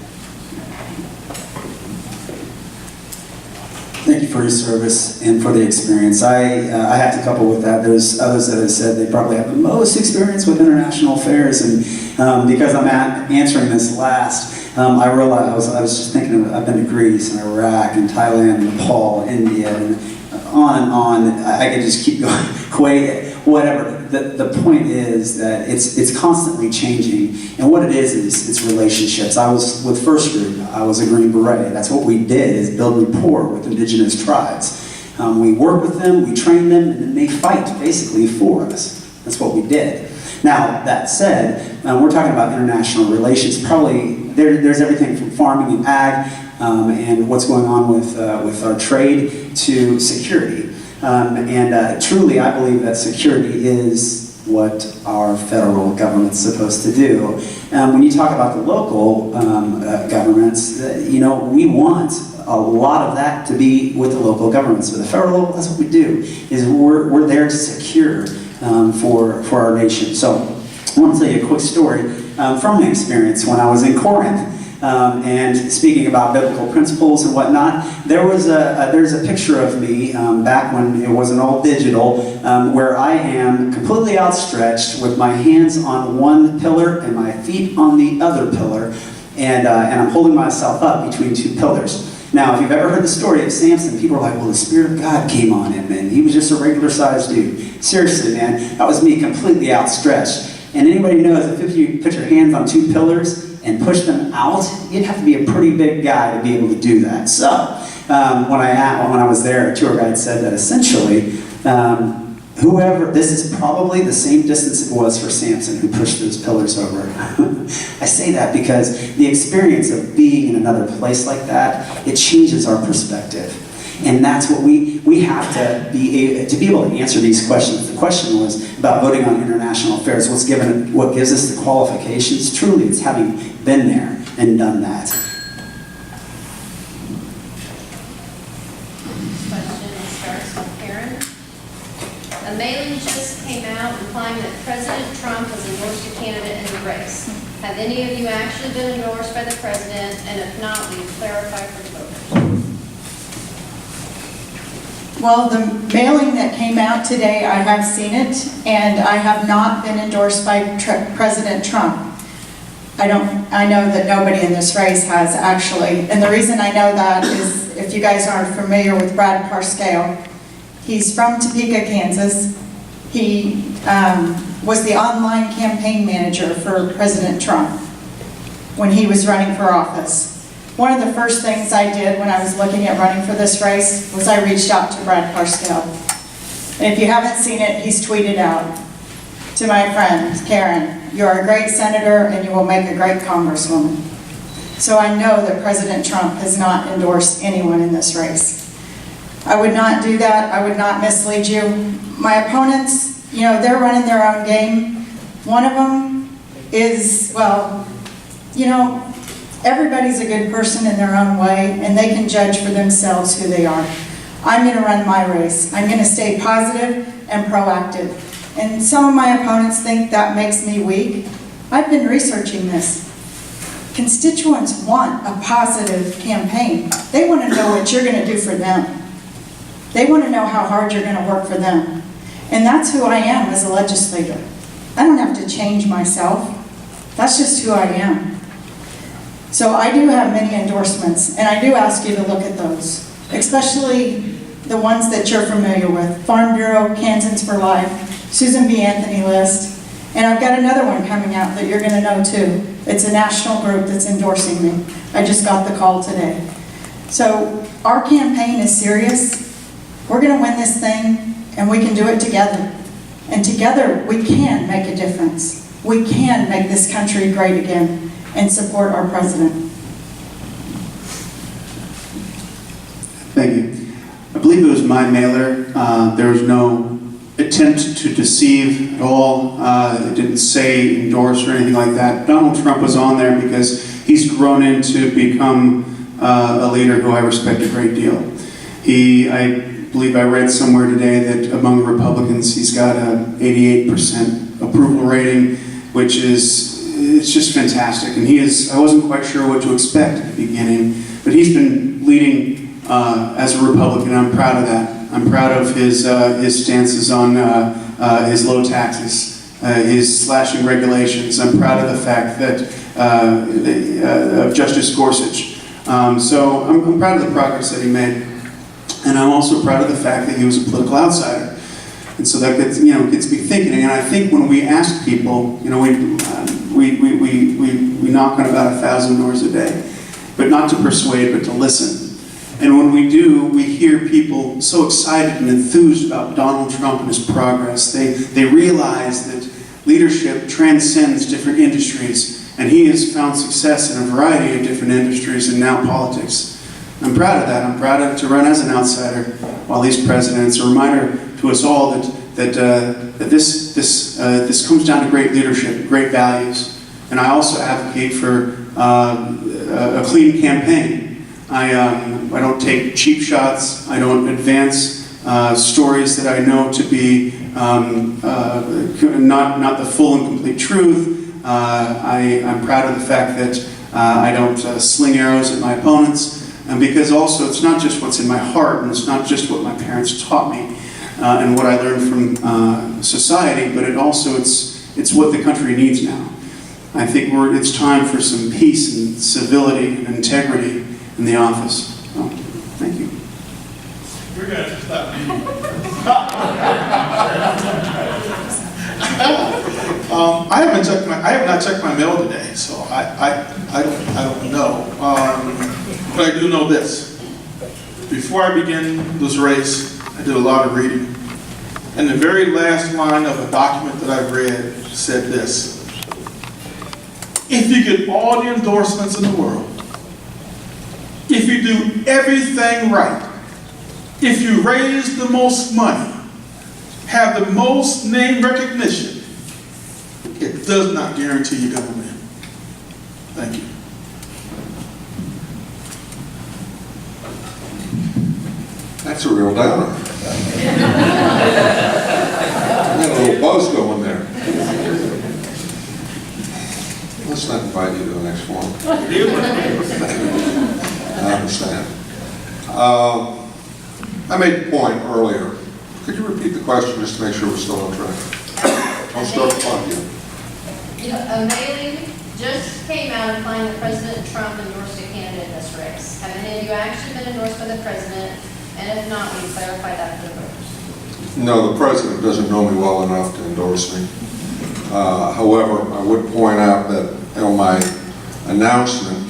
Thank you for your service and for the experience. I have to couple with that. There's others that have said they probably have the most experience with international affairs, and because I'm answering this last, I realized I was just thinking I've been to Greece and Iraq and Thailand and Nepal, India, and on. I could just keep going, Kuwait, whatever. The point is that it's constantly changing, and what it is it's relationships. I was with First Group. I was a Green Beret. That's what we did, is build rapport with indigenous tribes. We work with them, we train them, and then they fight basically for us. That's what we did. Now, that said, we're talking about international relations. Probably there's everything from farming and ag and what's going on with our trade to security. Truly, I believe that security is what our federal government's supposed to do. When you talk about the local governments, we want a lot of that to be with the local governments. But the federal level, that's what we do, is we're there to secure for our nation. So I want to tell you a quick story from my experience when I was in Corinth. And speaking about biblical principles and whatnot, there's a picture of me back when it wasn't all digital, where I am completely outstretched with my hands on one pillar and my feet on the other pillar, and I'm holding myself up between two pillars. Now, if you've ever heard the story of Samson, people are like, well, the Spirit of God came on him, and he was just a regular-sized dude. Seriously, man, that was me completely outstretched. And anybody knows that if you put your hands on two pillars and push them out, you'd have to be a pretty big guy to be able to do that. So, when I was there, a tour guide said that essentially, this is probably the same distance it was for Samson who pushed those pillars over. I say that because the experience of being in another place like that, it changes our perspective. And that's what we have to be able to answer these questions. The question was about voting on international affairs. What gives us the qualifications? Truly, it's having been there and done that. Question starts with Karen. A mailing just came out implying that President Trump has endorsed a candidate in the race. Have any of you actually been endorsed by the president? And if not, will you clarify for the voters? Well, the mailing that came out today, I have seen it, and I have not been endorsed by President Trump. I know that nobody in this race has actually, and the reason I know that is if you guys aren't familiar with Brad Parscale, he's from Topeka, Kansas. He was the online campaign manager for President Trump when he was running for office. One of the first things I did when I was looking at running for this race was I reached out to Brad Parscale. And if you haven't seen it, he's tweeted out to my friend, Karen, "You are a great senator and you will make a great congresswoman." So I know that President Trump has not endorsed anyone in this race. I would not do that. I would not mislead you. My opponents, they're running their own game. One of them is, everybody's a good person in their own way, and they can judge for themselves who they are. I'm going to run my race. I'm going to stay positive and proactive. And some of my opponents think that makes me weak. I've been researching this. Constituents want a positive campaign. They want to know what you're going to do for them. They want to know how hard you're going to work for them. And that's who I am as a legislator. I don't have to change myself. That's just who I am. So I do have many endorsements, and I do ask you to look at those, especially the ones that you're familiar with. Farm Bureau, Kansans for Life, Susan B. Anthony list, and I've got another one coming out that you're going to know too. It's a national group that's endorsing me. I just got the call today. So our campaign is serious. We're going to win this thing, and we can do it together. And together, we can make a difference. We can make this country great again and support our president. Thank you. I believe it was my mailer. There was no attempt to deceive at all. It didn't say endorse or anything like that. Donald Trump was on there because he's grown into become a leader who I respect a great deal. I believe I read somewhere today that among Republicans he's got an 88% approval rating, which is it's just fantastic. And I wasn't quite sure what to expect at the beginning, but he's been leading as a Republican. I'm proud of that. I'm proud of his stances on his low taxes, his slashing regulations. I'm proud of the fact that of Justice Gorsuch. So I'm proud of the progress that he made. And I'm also proud of the fact that he was a political outsider. And so that gets me thinking. And I think when we ask people, we knock on about 1,000 doors a day, but not to persuade, but to listen. And when we do, we hear people so excited and enthused about Donald Trump and his progress. They realize that leadership transcends different industries, and he has found success in a variety of different industries and now politics. I'm proud of that. I'm proud to run as an outsider while he's president. It's a reminder to us all that this comes down to great leadership, great values. And I also advocate for a clean campaign. I don't take cheap shots. I don't advance stories that I know to be not the full and complete truth. I'm proud of the fact that I don't sling arrows at my opponents. And because also it's not just what's in my heart, and it's not just what my parents taught me and what I learned from society, but it's what the country needs now. I think it's time for some peace and civility and integrity in the office. So, thank you. We're going to stop. I have not checked my mail today, so I don't know. But I do know this. Before I began this race, I did a lot of reading. And the very last line of a document that I read said this: if you get all the endorsements in the world, if you do everything right, if you raise the most money, have the most name recognition, it does not guarantee you're going to win. Thank you. That's a real downer. I got a little buzz going there. Let's not invite you to the next one. I understand. I made a point earlier. Could you repeat the question just to make sure we're still on track? I'll start the clock again. A mailing just came out implying that President Trump endorsed a candidate in this race. Have any of you actually been endorsed by the president? And if not, will you clarify that for the voters? No, the president doesn't know me well enough to endorse me. However, I would point out that on my announcement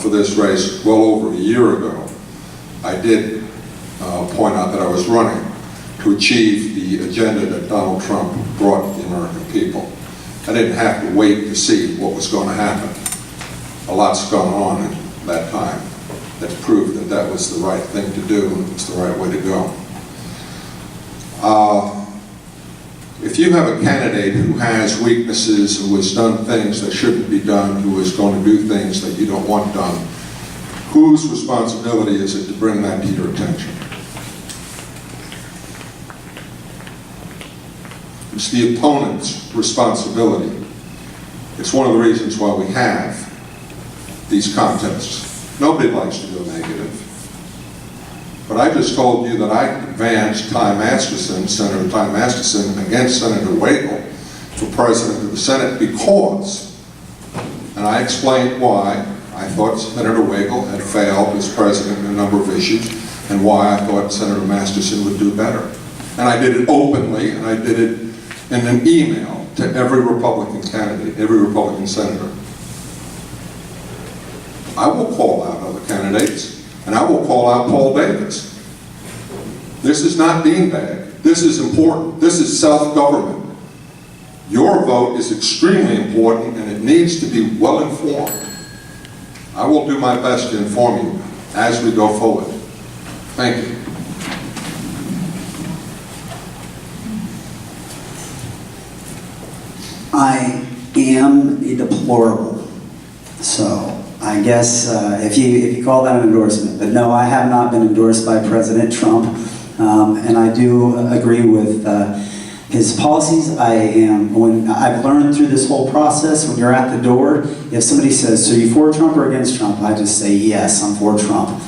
for this race well over a year ago, I did point out that I was running to achieve the agenda that Donald Trump brought to the American people. I didn't have to wait to see what was going to happen. A lot's gone on in that time that proved that that was the right thing to do and it was the right way to go. If you have a candidate who has weaknesses, who has done things that shouldn't be done, who is going to do things that you don't want done, whose responsibility is it to bring that to your attention? It's the opponent's responsibility. It's one of the reasons why we have these contests. Nobody likes to go negative. But I just told you that I advanced Senator Ty Masterson, against Senator Wagle for President of the Senate because, and I explained why I thought Senator Wagle had failed as president in a number of issues and why I thought Senator Masterson would do better. And I did it openly, and I did it in an email to every Republican candidate, every Republican senator. I will call out other candidates, and I will call out Paul Davis. This is not beanbag. This is important. This is self-government. Your vote is extremely important, and it needs to be well informed. I will do my best to inform you as we go forward. Thank you. I am a deplorable. So I guess if you call that an endorsement, but no, I have not been endorsed by President Trump, and I do agree with his policies. When I've learned through this whole process, when you're at the door, if somebody says, "So you for Trump or against Trump?" I just say, "Yes, I'm for Trump."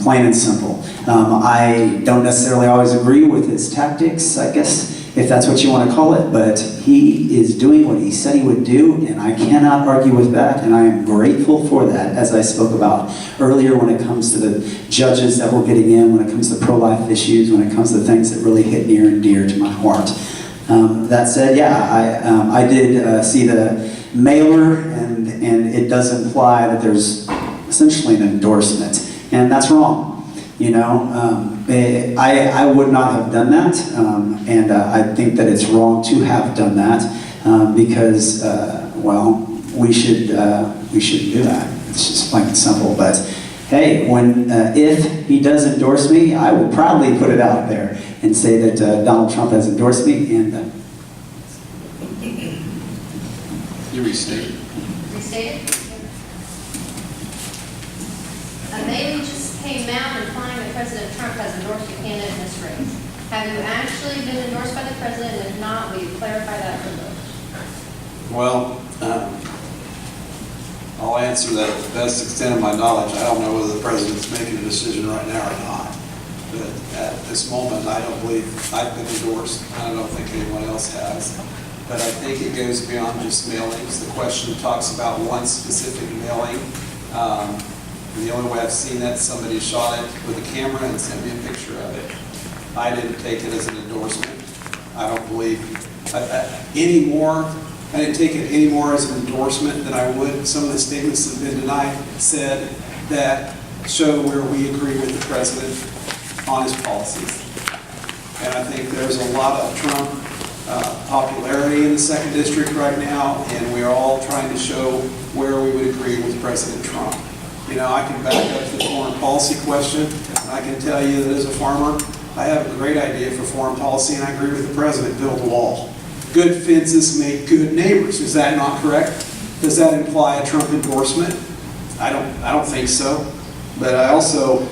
Plain and simple. I don't necessarily always agree with his tactics, I guess, if that's what you want to call it, but he is doing what he said he would do, and I cannot argue with that, and I am grateful for that, as I spoke about earlier when it comes to the judges that we're getting in, when it comes to pro-life issues, when it comes to things that really hit near and dear to my heart. That said, yeah, I did see the mailer, and it does imply that there's essentially an endorsement, and that's wrong. You know, I would not have done that, and I think that it's wrong to have done that because, well, we shouldn't do that. It's just plain and simple. But hey, if he does endorse me, I will proudly put it out there and say that Donald Trump has endorsed me. And You restate. Restate it? Bailey just came out implying that President Trump has endorsed a candidate in this race. Have you actually been endorsed by the president? And if not, will you clarify that for the voters? Well, I'll answer that to the best extent of my knowledge. I don't know whether the president's making a decision right now or not. But at this moment, I don't believe I've been endorsed. I don't think anyone else has. But I think it goes beyond just mailings. The question talks about one specific mailing. And the only way I've seen that, somebody shot it with a camera and sent me a picture of it. I didn't take it as an endorsement. I don't believe I didn't take it any more as an endorsement than I would some of the statements that have been tonight said that show where we agree with the president on his policies. And I think there's a lot of Trump popularity in the 2nd District right now, and we are all trying to show where we would agree with President Trump. You know, I can back up the foreign policy question, and I can tell you that as a farmer, I have a great idea for foreign policy, and I agree with the president, build a wall. Good fences make good neighbors. Is that not correct? Does that imply a Trump endorsement? I don't think so. But I also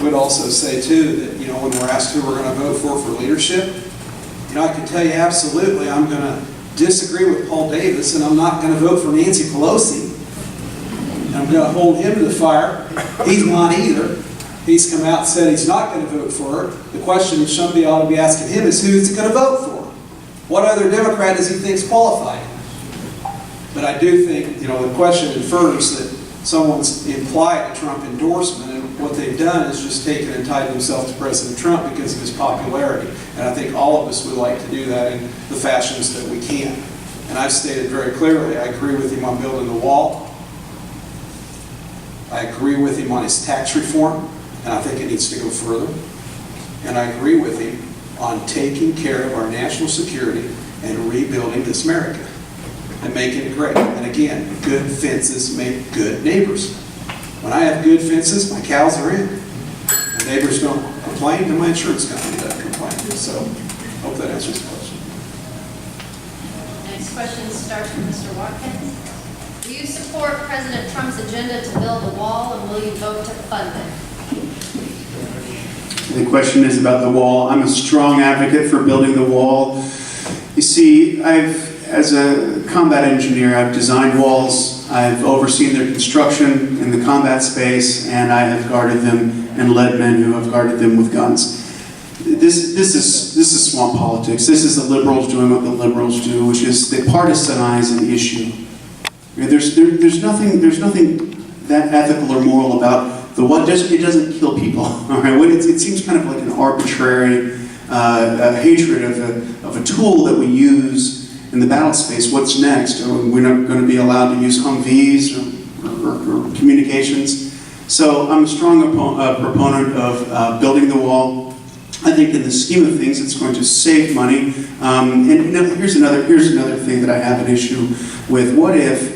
would also say too that, you know, when we're asked who we're going to vote for leadership, you know, I can tell you absolutely I'm going to disagree with Paul Davis, and I'm not going to vote for Nancy Pelosi. I'm going to hold him to the fire. He's not either. He's come out and said he's not going to vote for her. The question that somebody ought to be asking him is who's he going to vote for? What other Democrat does he think is qualified? But I do think, you know, the question infers that someone's implied a Trump endorsement, and what they've done is just taken and tied themselves to President Trump because of his popularity. And I think all of us would like to do that in the fashions that we can. And I've stated very clearly, I agree with him on building the wall. I agree with him on his tax reform, and I think it needs to go further. And I agree with him on taking care of our national security and rebuilding this America and making it great. And again, good fences make good neighbors. When I have good fences, my cows are in. The neighbors don't complain, and my insurance company doesn't complain. So I hope that answers the question. Next question starts from Mr. Watkins. Do you support President Trump's agenda to build the wall, and will you vote to fund it? The question is about the wall. I'm a strong advocate for building the wall. You see, as a combat engineer, I've designed walls, I've overseen their construction in the combat space, and I have guarded them and led men who have guarded them with guns. This is swamp politics. This is the liberals doing what the liberals do, which is they particize an issue. There's nothing that ethical or moral about the what. It doesn't kill people. All right, it seems kind of like an arbitrary hatred of a tool that we use in the battle space. What's next? We're not going to be allowed to use Humvees or communications. So I'm a strong proponent of building the wall. I think in the scheme of things, it's going to save money. And you know, here's another thing that I have an issue with. What if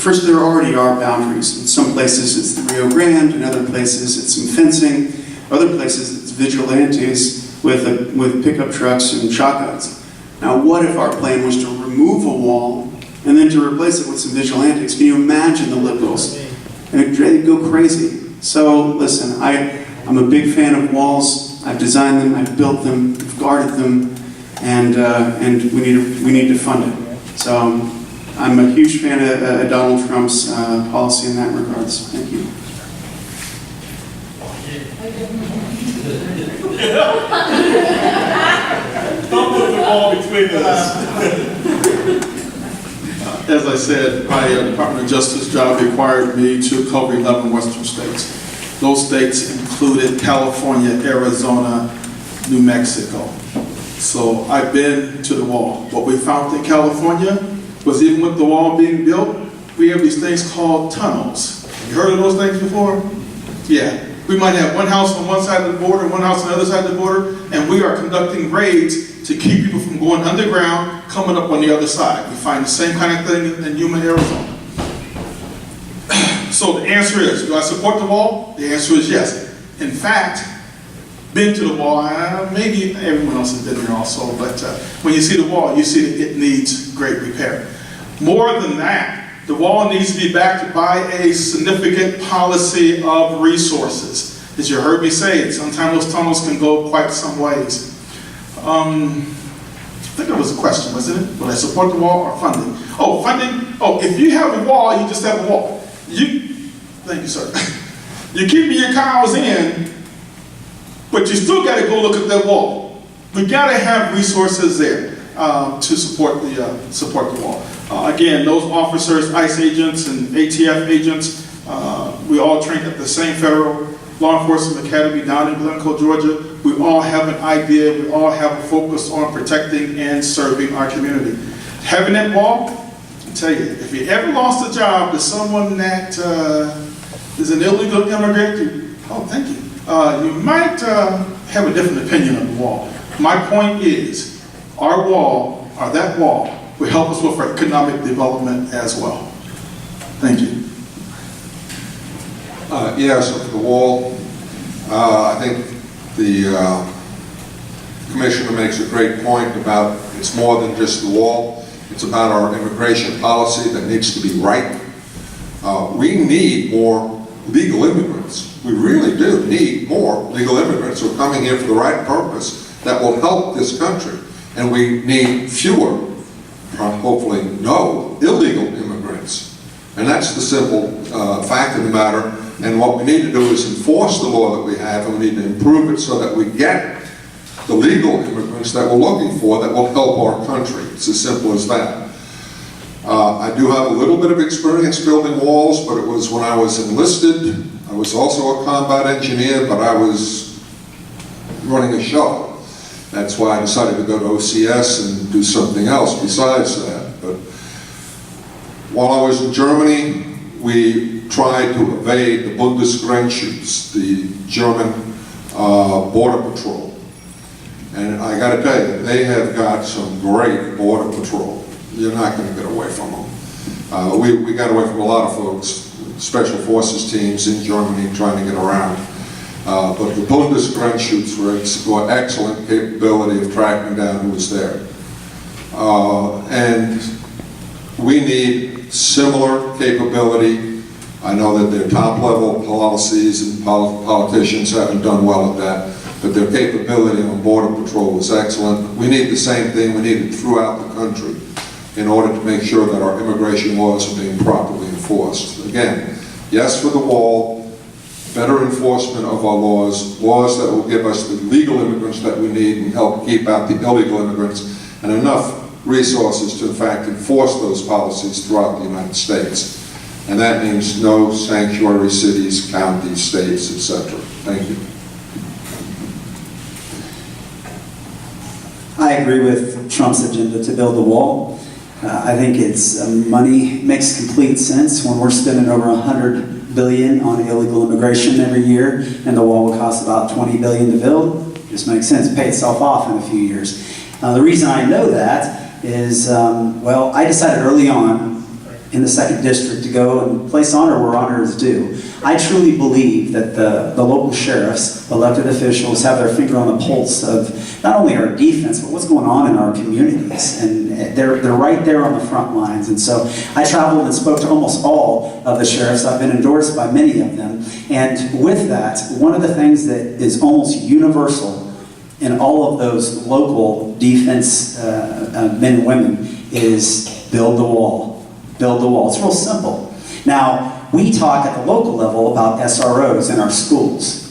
First, there already are boundaries. In some places it's the Rio Grande, in other places it's some fencing, other places it's vigilantes with pickup trucks and shotguns. Now, what if our plan was to remove a wall and then to replace it with some vigilantes? Can you imagine the liberals? And they'd go crazy. So, listen, I'm a big fan of walls. I've designed them, I've built them, I've guarded them, and we need to fund it. So. I'm a huge fan of Donald Trump's policy in that regards. Thank you. Don't put the ball between us. As I said, my Department of Justice job required me to cover 11 Western states. Those states included California, Arizona, New Mexico. So I've been to the wall. What we found in California was even with the wall being built, we have these things called tunnels. You heard of those things before? Yeah. We might have one house on one side of the border, one house on the other side of the border, and we are conducting raids to keep people from going underground, coming up on the other side. We find the same kind of thing in Yuma, Arizona. So the answer is, do I support the wall? The answer is yes. In fact, been to the wall, maybe everyone else has been there also, but when you see the wall, you see that it needs great repair. More than that, the wall needs to be backed by a significant policy of resources. As you heard me say, sometimes those tunnels can go quite some ways. I think that was a question, wasn't it? Would I support the wall or funding? Oh, funding. Oh, if you have a wall, you just have a wall. Thank you, sir. You're keeping your cows in, but you still got to go look at that wall. We got to have resources there to support the wall. Again, those officers, ICE agents and ATF agents, we all trained at the same federal law enforcement academy down in Glencoe, Georgia. We all have an idea, we all have a focus on protecting and serving our community. Having that wall, I tell you, if you ever lost a job to someone that is an illegal immigrant, oh, thank you, you might have a different opinion of the wall. My point is, our wall, or that wall, will help us with our economic development as well. Thank you. Yes, the wall, I think the commissioner makes a great point about it's more than just the wall. It's about our immigration policy that needs to be right. We need more legal immigrants. We really do need more legal immigrants who are coming here for the right purpose that will help this country. And we need fewer, hopefully no, illegal immigrants. And that's the simple fact of the matter. And what we need to do is enforce the law that we have, and we need to improve it so that we get the legal immigrants that we're looking for that will help our country. It's as simple as that. I do have a little bit of experience building walls, but it was when I was enlisted. I was also a combat engineer, but I was running a show. That's why I decided to go to OCS and do something else besides that. But while I was in Germany, we tried to evade the Bundesgrenzschutz, the German border patrol. And I got to tell you, they have got some great border patrol. You're not going to get away from them. We got away from a lot of folks, special forces teams in Germany trying to get around. But the Bundesgrenzschutz were excellent capability of tracking down who was there. And we need similar capability. I know that their top-level policies and politicians haven't done well at that, but their capability on border patrol is excellent. We need the same thing. We need it throughout the country in order to make sure that our immigration laws are being properly enforced. Again, yes for the wall, better enforcement of our laws, laws that will give us the legal immigrants that we need and help keep out the illegal immigrants, and enough resources to, in fact, enforce those policies throughout the United States. And that means no sanctuary cities, counties, states, etc. Thank you. I agree with Trump's agenda to build the wall. I think it's money makes complete sense when we're spending over $100 billion on illegal immigration every year, and the wall will cost about $20 billion to build. It just makes sense. Pay itself off in a few years. The reason I know that is, well, I decided early on in the 2nd District to go and place honor where honor is due. I truly believe that the local sheriffs, elected officials, have their finger on the pulse of not only our defense, but what's going on in our communities. And they're right there on the front lines. And so I traveled and spoke to almost all of the sheriffs. I've been endorsed by many of them. And with that, one of the things that is almost universal in all of those local defense men and women is build the wall. Build the wall. It's real simple. Now, we talk at the local level about SROs in our schools,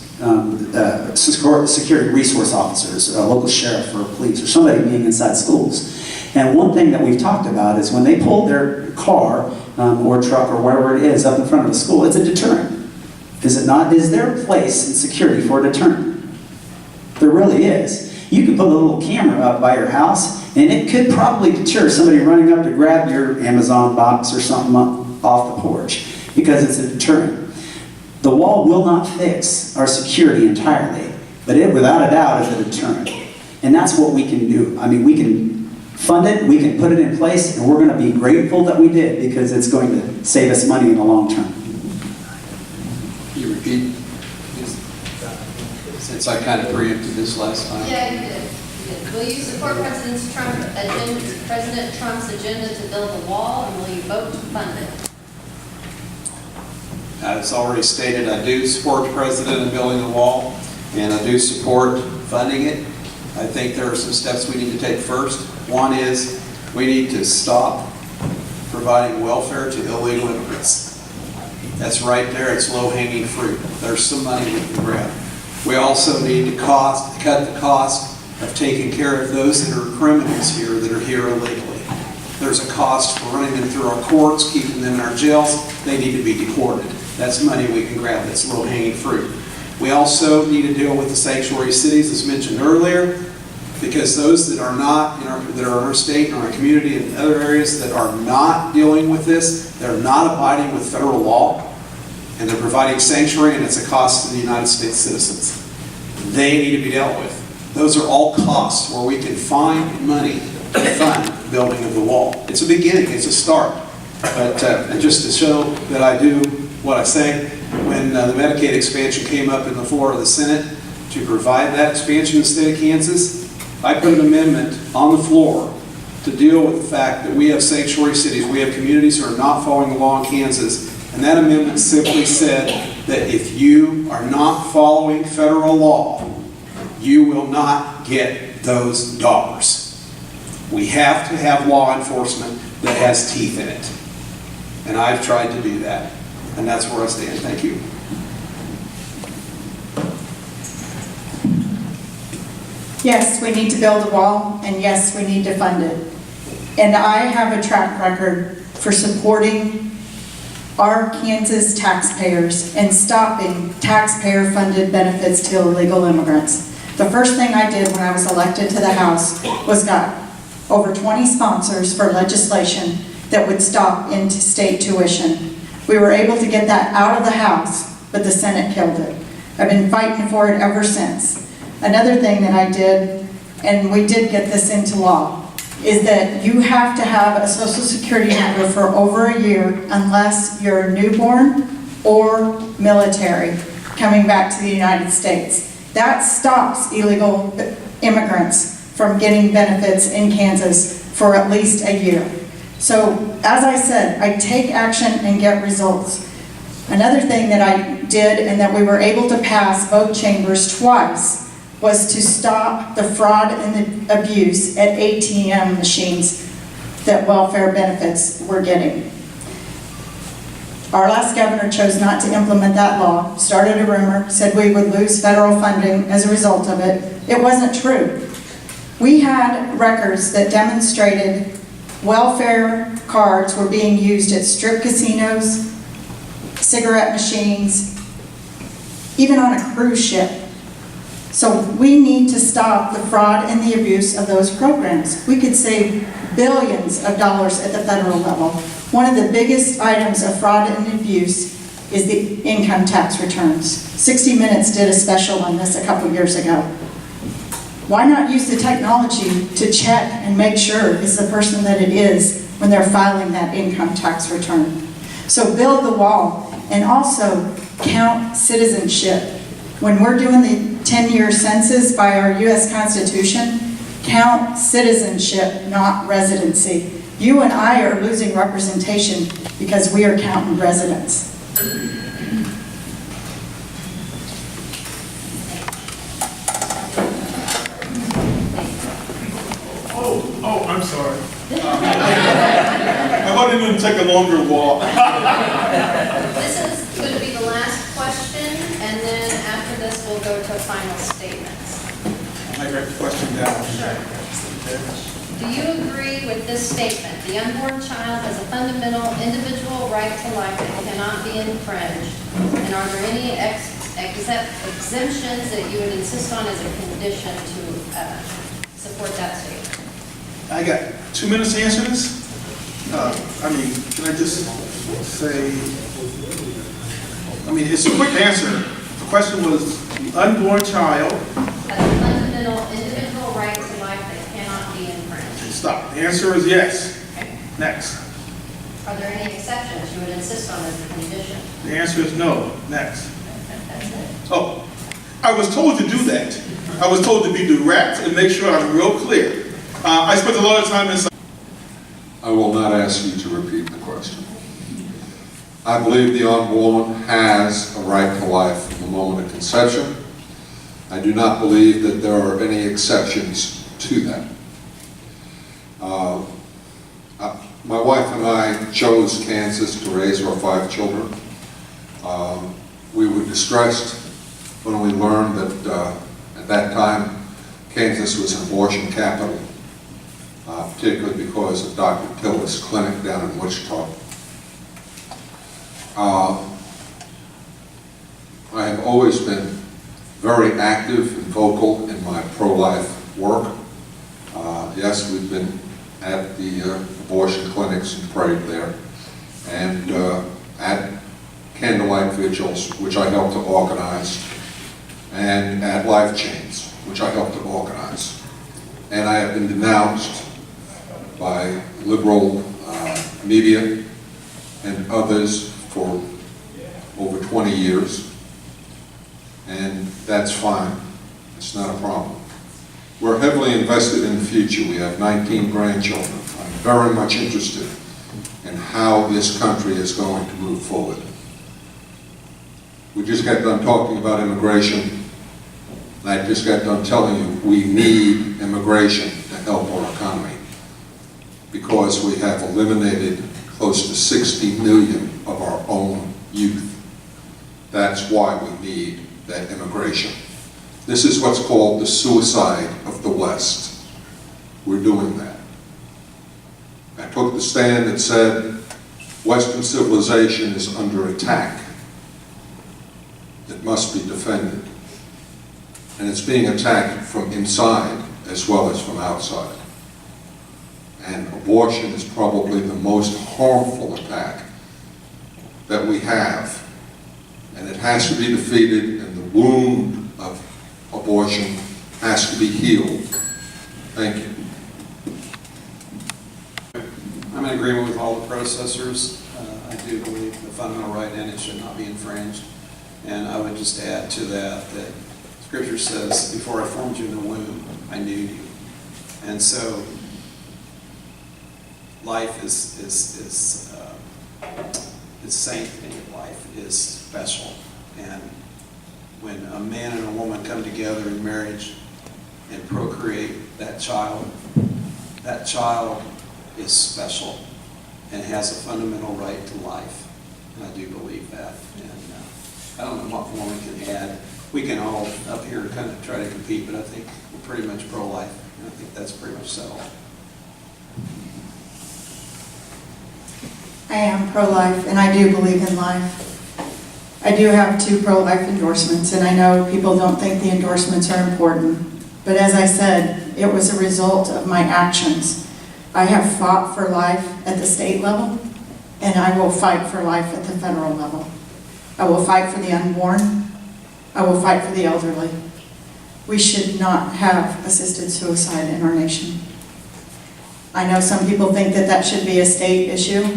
security resource officers, a local sheriff or police, or somebody being inside schools. And one thing that we've talked about is when they pull their car or truck or wherever it is up in front of a school, it's a deterrent. Is it not? Is there a place in security for a deterrent? There really is. You can put a little camera up by your house, and it could probably deter somebody running up to grab your Amazon box or something off the porch. because it's a deterrent. The wall will not fix our security entirely, but it without a doubt is a deterrent. And that's what we can do. I mean, we can fund it, we can put it in place, and we're going to be grateful that we did because it's going to save us money in the long term. You repeat? Since I kind of preempted this last time. Yeah, you did. Will you support President Trump's agenda to build a wall, and will you vote to fund it? As already stated, I do support the president in building the wall, and I do support funding it. I think there are some steps we need to take first. One is we need to stop providing welfare to illegal immigrants. That's right there. It's low-hanging fruit. There's some money we can grab. We also need to cut the cost of taking care of those that are criminals here that are here illegally. There's a cost for running them through our courts, keeping them in our jails. They need to be deported. That's money we can grab. That's low-hanging fruit. We also need to deal with the sanctuary cities, as mentioned earlier, because those that are not that are in our state and our community and other areas that are not dealing with this, they're not abiding with federal law, and they're providing sanctuary, and it's a cost to the United States citizens. They need to be dealt with. Those are all costs where we can find money to fund the building of the wall. It's a beginning, it's a start. But and just to show that I do what I say, when the Medicaid expansion came up in the floor of the Senate to provide that expansion in the state of Kansas, I put an amendment on the floor to deal with the fact that we have sanctuary cities, we have communities who are not following the law in Kansas, and that amendment simply said that if you are not following federal law, you will not get those dollars. We have to have law enforcement that has teeth in it. And I've tried to do that. And that's where I stand. Thank you. Yes, we need to build a wall, and yes, we need to fund it. And I have a track record for supporting our Kansas taxpayers and stopping taxpayer-funded benefits to illegal immigrants. The first thing I did when I was elected to the House was got over 20 sponsors for legislation that would stop interstate tuition. We were able to get that out of the House, but the Senate killed it. I've been fighting for it ever since. Another thing that I did, and we did get this into law, is that you have to have a Social Security number for over a year unless you're a newborn or military coming back to the United States. That stops illegal immigrants from getting benefits in Kansas for at least a year. So, as I said, I take action and get results. Another thing that I did and that we were able to pass both chambers twice was to stop the fraud and the abuse at ATM machines that welfare benefits were getting. Our last governor chose not to implement that law, started a rumor, said we would lose federal funding as a result of it. It wasn't true. We had records that demonstrated welfare cards were being used at strip casinos, cigarette machines, even on a cruise ship. So we need to stop the fraud and the abuse of those programs. We could save billions of dollars at the federal level. One of the biggest items of fraud and abuse is the income tax returns. 60 Minutes did a special on this a couple years ago. Why not use the technology to check and make sure it's the person that it is when they're filing that income tax return? So build the wall, and also count citizenship. When we're doing the 10-year census by our U.S. Constitution, count citizenship, not residency. You and I are losing representation because we are counting residents. Oh, I'm sorry. I thought it would take a longer walk. This is going to be the last question, and then after this, we'll go to final statements. I write the question down. Do you agree with this statement? The unborn child has a fundamental individual right to life that cannot be infringed. And are there any exemptions that you would insist on as a condition to support that statement? I got 2 minutes to answer this. Can I just say, I mean, it's a quick answer. The question was the unborn child. That's a fundamental individual right to life that cannot be infringed. Stop. The answer is yes. Okay. Next. Are there any exceptions you would insist on as a condition? The answer is no. Next. That's it. Oh, I was told to do that. I was told to be direct and make sure I'm real clear. I spent a lot of time inside. I will not ask you to repeat the question. I believe the unborn has a right to life from the moment of conception. I do not believe that there are any exceptions to that. My wife and I chose Kansas to raise our 5 children. We were distressed when we learned that at that time Kansas was an abortion capital, particularly because of Dr. Tillis' clinic down in Wichita. I have always been very active and vocal in my pro-life work. Yes, we've been at the abortion clinics and prayed there, and at candlelight vigils, which I helped to organize, and at life chains, which I helped to organize. And I have been denounced by liberal media and others for over 20 years, and that's fine. It's not a problem. We're heavily invested in the future. We have 19 grandchildren. I'm very much interested in how this country is going to move forward. We just got done talking about immigration, and I just got done telling you we need immigration to help our economy, because we have eliminated close to 60 million of our own youth. That's why we need that immigration. This is what's called the suicide of the West. We're doing that. I took the stand that said Western civilization is under attack. It must be defended. And it's being attacked from inside as well as from outside. And abortion is probably the most harmful attack that we have. And it has to be defeated, and the wound of abortion has to be healed. Thank you. I'm in agreement with all the predecessors. I do believe the fundamental right and it should not be infringed. And I would just add to that that Scripture says, before I formed you in the womb, I knew you. And so life is sanctity of life is special. And when a man and a woman come together in marriage and procreate that child is special and has a fundamental right to life. And I do believe that. And I don't know what more we can add. We can all up here kind of try to compete, but I think we're pretty much pro-life. And I think that's pretty much settled. I am pro-life, and I do believe in life. I do have 2 pro-life endorsements, and I know people don't think the endorsements are important. But as I said, it was a result of my actions. I have fought for life at the state level, and I will fight for life at the federal level. I will fight for the unborn. I will fight for the elderly. We should not have assisted suicide in our nation. I know some people think that that should be a state issue,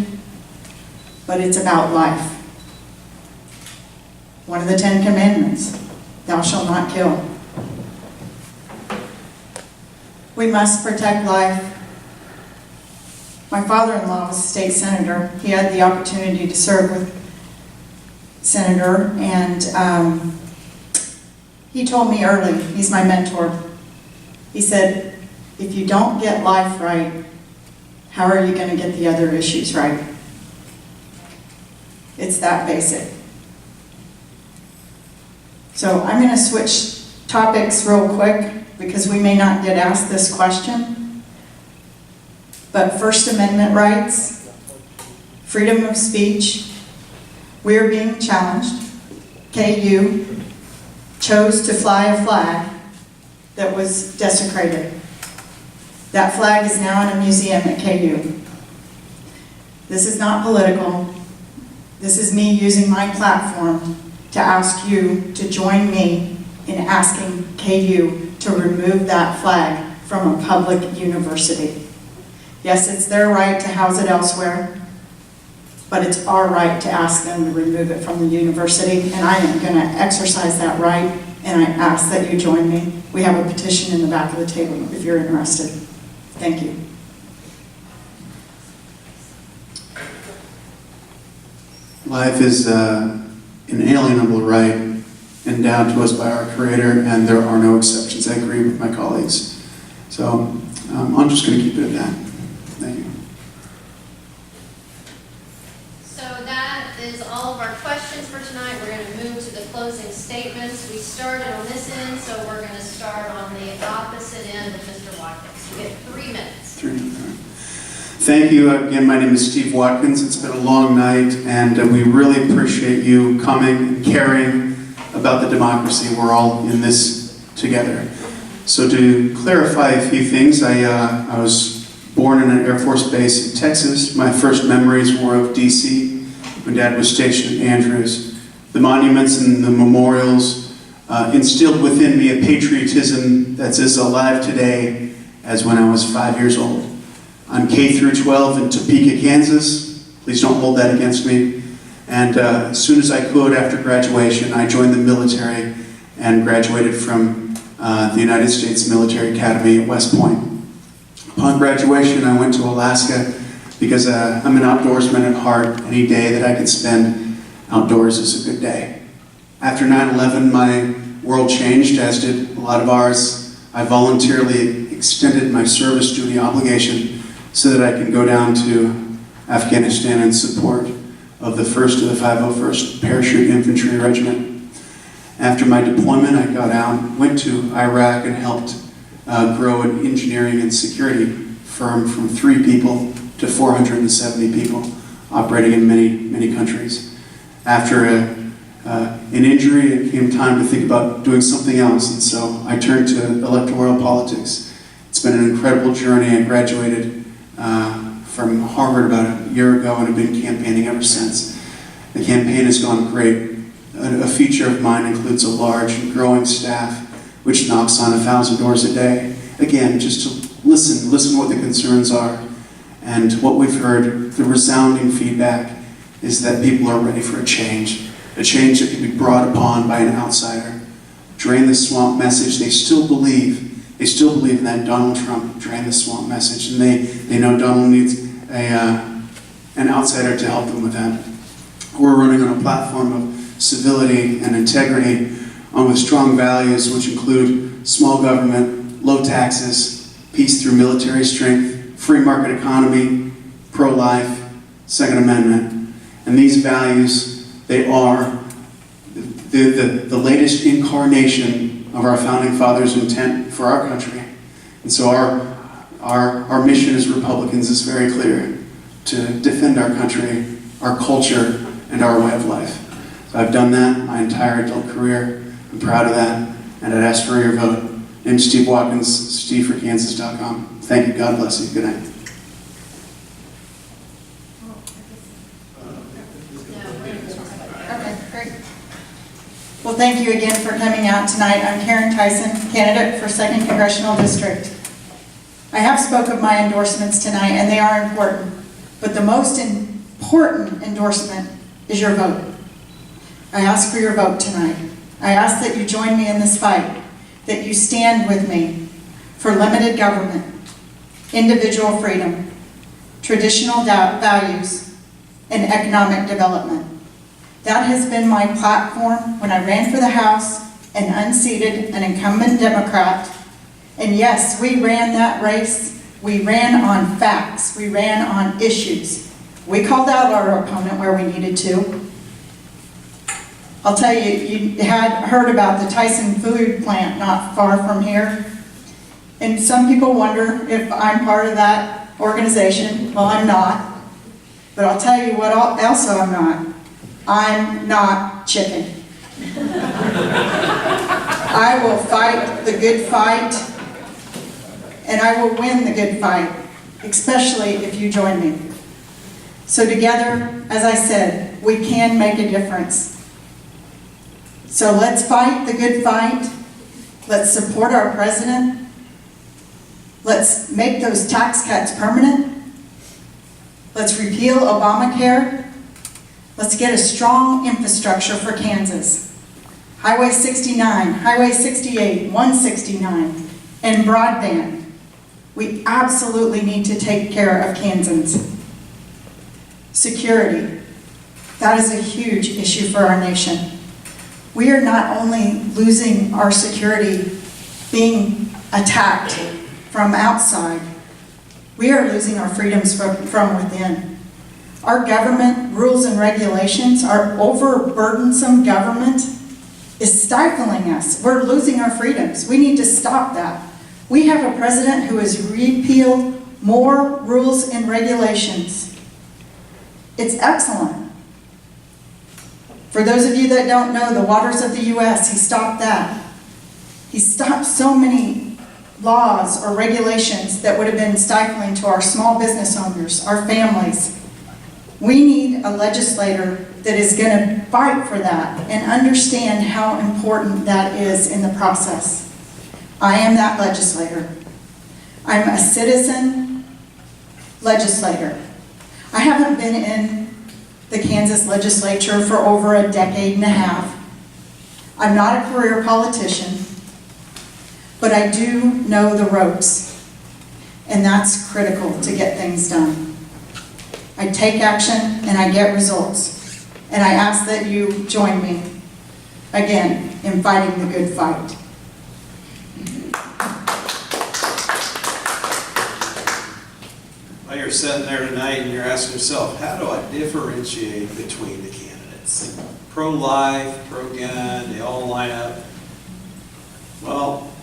but it's about life. One of the 10 commandments, thou shalt not kill. We must protect life. My father-in-law was a state senator. He had the opportunity to serve with Senator, and he told me early, he's my mentor, he said, if you don't get life right, how are you going to get the other issues right? It's that basic. So I'm going to switch topics real quick because we may not get asked this question. But First Amendment rights, freedom of speech, we're being challenged. KU chose to fly a flag that was desecrated. That flag is now in a museum at KU. This is not political. This is me using my platform to ask you to join me in asking KU to remove that flag from a public university. Yes, it's their right to house it elsewhere, but it's our right to ask them to remove it from the university, and I am going to exercise that right, and I ask that you join me. We have a petition in the back of the table if you're interested. Thank you. Life is an inalienable right endowed to us by our Creator, and there are no exceptions. I agree with my colleagues. So I'm just going to keep it at that. Thank you. So that is all of our questions for tonight. We're going to move to the closing statements. We started on this end, so we're going to start on the opposite end of Mr. Watkins. You get 3 minutes. 3 minutes. All right. Thank you. Again, my name is Steve Watkins. It's been a long night, and we really appreciate you coming and caring about the democracy. We're all in this together. So to clarify a few things, I was born in an Air Force base in Texas. My first memories were of DC. My dad was stationed at Andrews. The monuments and the memorials instilled within me a patriotism that's as alive today as when I was 5 years old. I'm K through 12 in Topeka, Kansas. Please don't hold that against me. And as soon as I could after graduation, I joined the military and graduated from the United States Military Academy at West Point. Upon graduation, I went to Alaska because I'm an outdoorsman at heart. Any day that I can spend outdoors is a good day. After 9/11, my world changed, as did a lot of ours. I voluntarily extended my service duty obligation so that I can go down to Afghanistan in support of the 1st of the 501st Parachute Infantry Regiment. After my deployment, I got out, went to Iraq, and helped grow an engineering and security firm from 3 people to 470 people, operating in many, many countries. After an injury, it came time to think about doing something else, and so I turned to electoral politics. It's been an incredible journey. I graduated from Harvard about a year ago and have been campaigning ever since. The campaign has gone great. A feature of mine includes a large and growing staff which knocks on 1,000 doors a day. Again, just to listen what the concerns are. And what we've heard, the resounding feedback, is that people are ready for a change that can be brought upon by an outsider. Drain the swamp message, they still believe in that Donald Trump drain the swamp message, and they know Donald needs an outsider to help them with that. We're running on a platform of civility and integrity, with strong values which include small government, low taxes, peace through military strength, free market economy, pro-life, Second Amendment. And these values, they are the latest incarnation of our founding fathers' intent for our country. And so our mission as Republicans is very clear: to defend our country, our culture, and our way of life. So I've done that my entire adult career. I'm proud of that, and I'd ask for your vote. Name's Steve Watkins, steveforkansas.com. Thank you. God bless you. Good night. Okay, great. Well, thank you again for coming out tonight. I'm Karen Tyson, candidate for 2nd Congressional District. I have spoke of my endorsements tonight, and they are important. But the most important endorsement is your vote. I ask for your vote tonight. I ask that you join me in this fight, that you stand with me for limited government, individual freedom, traditional values, and economic development. That has been my platform when I ran for the House and unseated an incumbent Democrat. And yes, we ran that race. We ran on facts. We ran on issues. We called out our opponent where we needed to. I'll tell you, you had heard about the Tyson food plant not far from here. And some people wonder if I'm part of that organization. Well, I'm not. But I'll tell you what else I'm not. I'm not chicken. I will fight the good fight, and I will win the good fight, especially if you join me. So together, as I said, we can make a difference. So let's fight the good fight. Let's support our president. Let's make those tax cuts permanent. Let's repeal Obamacare. Let's get a strong infrastructure for Kansas. Highway 69, Highway 68, 169, and broadband. We absolutely need to take care of Kansans. Security. That is a huge issue for our nation. We are not only losing our security being attacked from outside, we are losing our freedoms from within. Our government rules and regulations, our overburdensome government is stifling us. We're losing our freedoms. We need to stop that. We have a president who has repealed more rules and regulations. It's excellent. For those of you that don't know, the waters of the U.S., he stopped that. He stopped so many laws or regulations that would have been stifling to our small business owners, our families. We need a legislator that is going to fight for that and understand how important that is in the process. I am that legislator. I'm a citizen legislator. I haven't been in the Kansas legislature for over a decade and a half. I'm not a career politician, but I do know the ropes, and that's critical to get things done. I take action and I get results, and I ask that you join me again in fighting the good fight. Well, you're sitting there tonight and you're asking yourself, how do I differentiate between the candidates? Pro-life, pro-gun, they all line up. Well,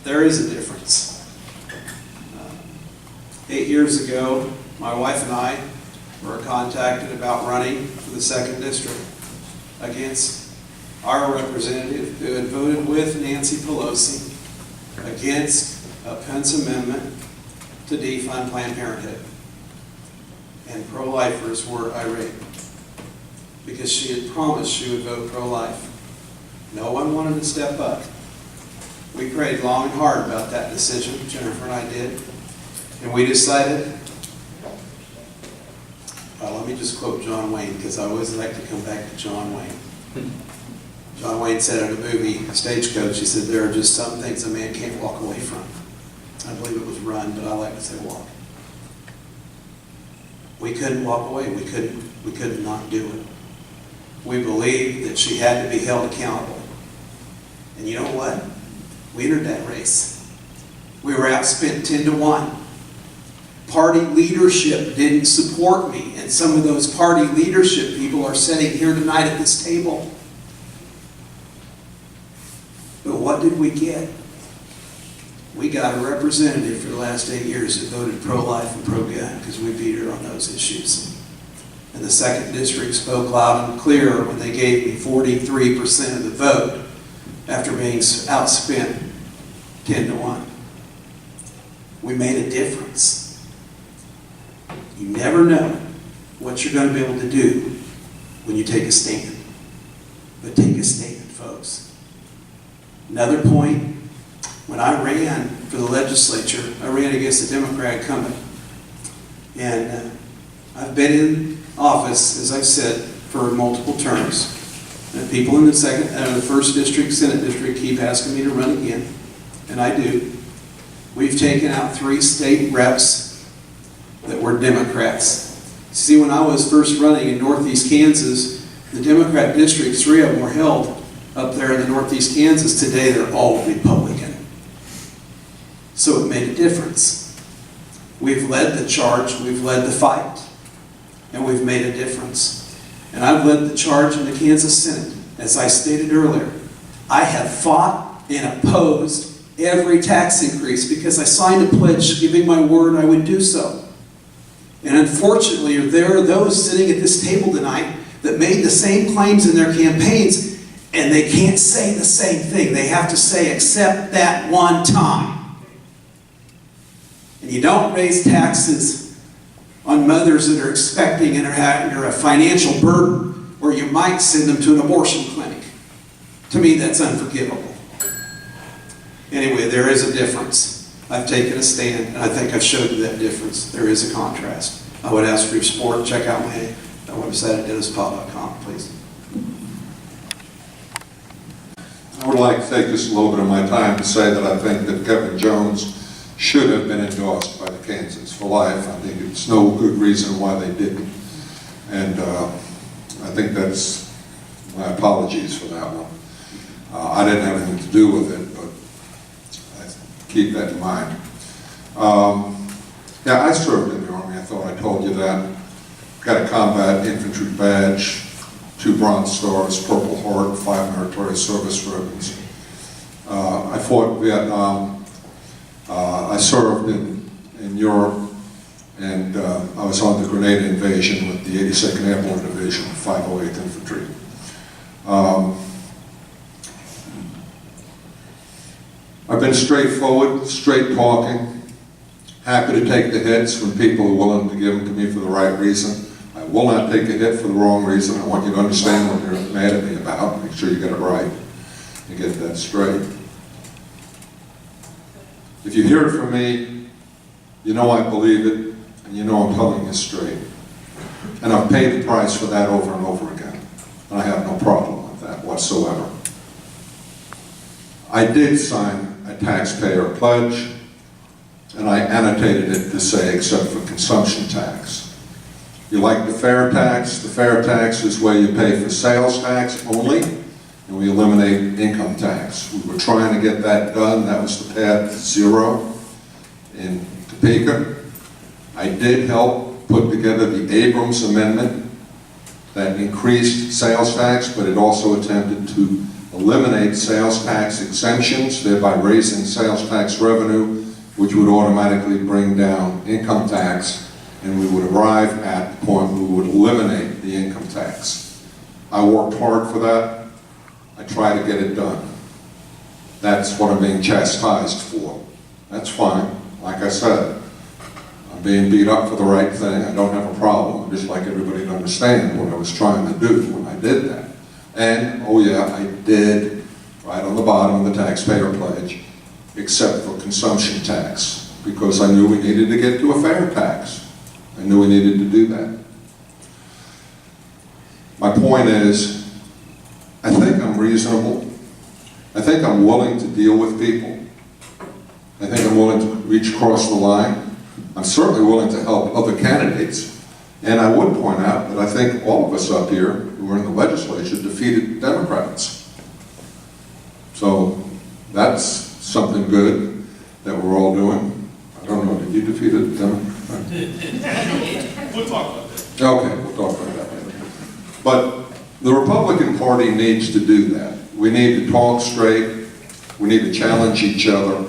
there is a difference. 8 years ago, my wife and I were contacted about running for the 2nd District against our representative who had voted with Nancy Pelosi against a Pence amendment to defund Planned Parenthood. And pro-lifers were irate because she had promised she would vote pro-life. No one wanted to step up. We prayed long and hard about that decision, Jennifer and I did, and we decided, let me just quote John Wayne, because I always like to come back to John Wayne. John Wayne said in a movie, Stagecoach, he said, there are just some things a man can't walk away from. I believe it was run, but I like to say walk. We couldn't walk away. We couldn't not do it. We believed that she had to be held accountable. And you know what? We entered that race. We were outspent 10-1. Party leadership didn't support me, and some of those party leadership people are sitting here tonight at this table. But what did we get? We got a representative for the last 8 years that voted pro-life and pro-gun because we beat her on those issues. And the 2nd District spoke loud and clear when they gave me 43% of the vote after being outspent 10-1. We made a difference. You never know what you're going to be able to do when you take a stand. But take a stand, folks. Another point, when I ran for the legislature, I ran against a Democrat incumbent. And I've been in office, as I've said, for multiple terms. And people in the 1st District, Senate District keep asking me to run again. And I do. We've taken out 3 state reps that were Democrats. See, when I was first running in Northeast Kansas, the Democrat districts, 3 of them were held up there in the Northeast Kansas. Today, they're all Republican. So it made a difference. We've led the charge, we've led the fight, and we've made a difference. And I've led the charge in the Kansas Senate. As I stated earlier, I have fought and opposed every tax increase because I signed a pledge giving my word I would do so. And unfortunately, there are those sitting at this table tonight that made the same claims in their campaigns, and they can't say the same thing. They have to say, except that one time. And you don't raise taxes on mothers that are expecting and are under a financial burden, or you might send them to an abortion clinic. To me, that's unforgivable. Anyway, there is a difference. I've taken a stand, and I think I've showed you that difference. There is a contrast. I would ask for your support. Check out my website at DennisPyle.com, please. I would like to take just a little bit of my time to say that I think that Kevin Jones should have been endorsed by the Kansans for life. I think it's no good reason why they didn't. And I think that's my apologies for that one. I didn't have anything to do with it, but I keep that in mind. Yeah, I served in the Army. I thought I told you that. Got a combat infantry badge, 2 Bronze Stars, Purple Heart, 5 meritorious service ribbons. I fought in Vietnam. I served in Europe, and I was on the Grenada invasion with the 82nd Airborne Division, 508th Infantry. I've been straightforward, straight talking, happy to take the hits when people are willing to give them to me for the right reason. I will not take a hit for the wrong reason. I want you to understand what you're mad at me about. Make sure you get it right and get that straight. If you hear it from me, you know I believe it, and you know I'm telling you straight. And I've paid the price for that over and over again. And I have no problem with that whatsoever. I did sign a taxpayer pledge, and I annotated it to say, except for consumption tax. You like the fair tax? The fair tax is where you pay for sales tax only, and we eliminate income tax. We were trying to get that done. That was the path to zero in Topeka. I did help put together the Abrams Amendment that increased sales tax, but it also attempted to eliminate sales tax exemptions, thereby raising sales tax revenue, which would automatically bring down income tax, and we would arrive at the point where we would eliminate the income tax. I worked hard for that. I try to get it done. That's what I'm being chastised for. That's fine. Like I said, I'm being beat up for the right thing. I don't have a problem. I'd just like everybody to understand what I was trying to do when I did that. And, oh yeah, I did, right on the bottom of the taxpayer pledge, except for consumption tax, because I knew we needed to get to a fair tax. I knew we needed to do that. My point is, I think I'm reasonable. I think I'm willing to deal with people. I think I'm willing to reach across the line. I'm certainly willing to help other candidates. And I would point out that I think all of us up here who are in the legislature defeated Democrats. So that's something good that we're all doing. I don't know, did you defeat a Democrat? We'll talk about that. Okay, we'll talk about that later. But the Republican Party needs to do that. We need to talk straight, we need to challenge each other,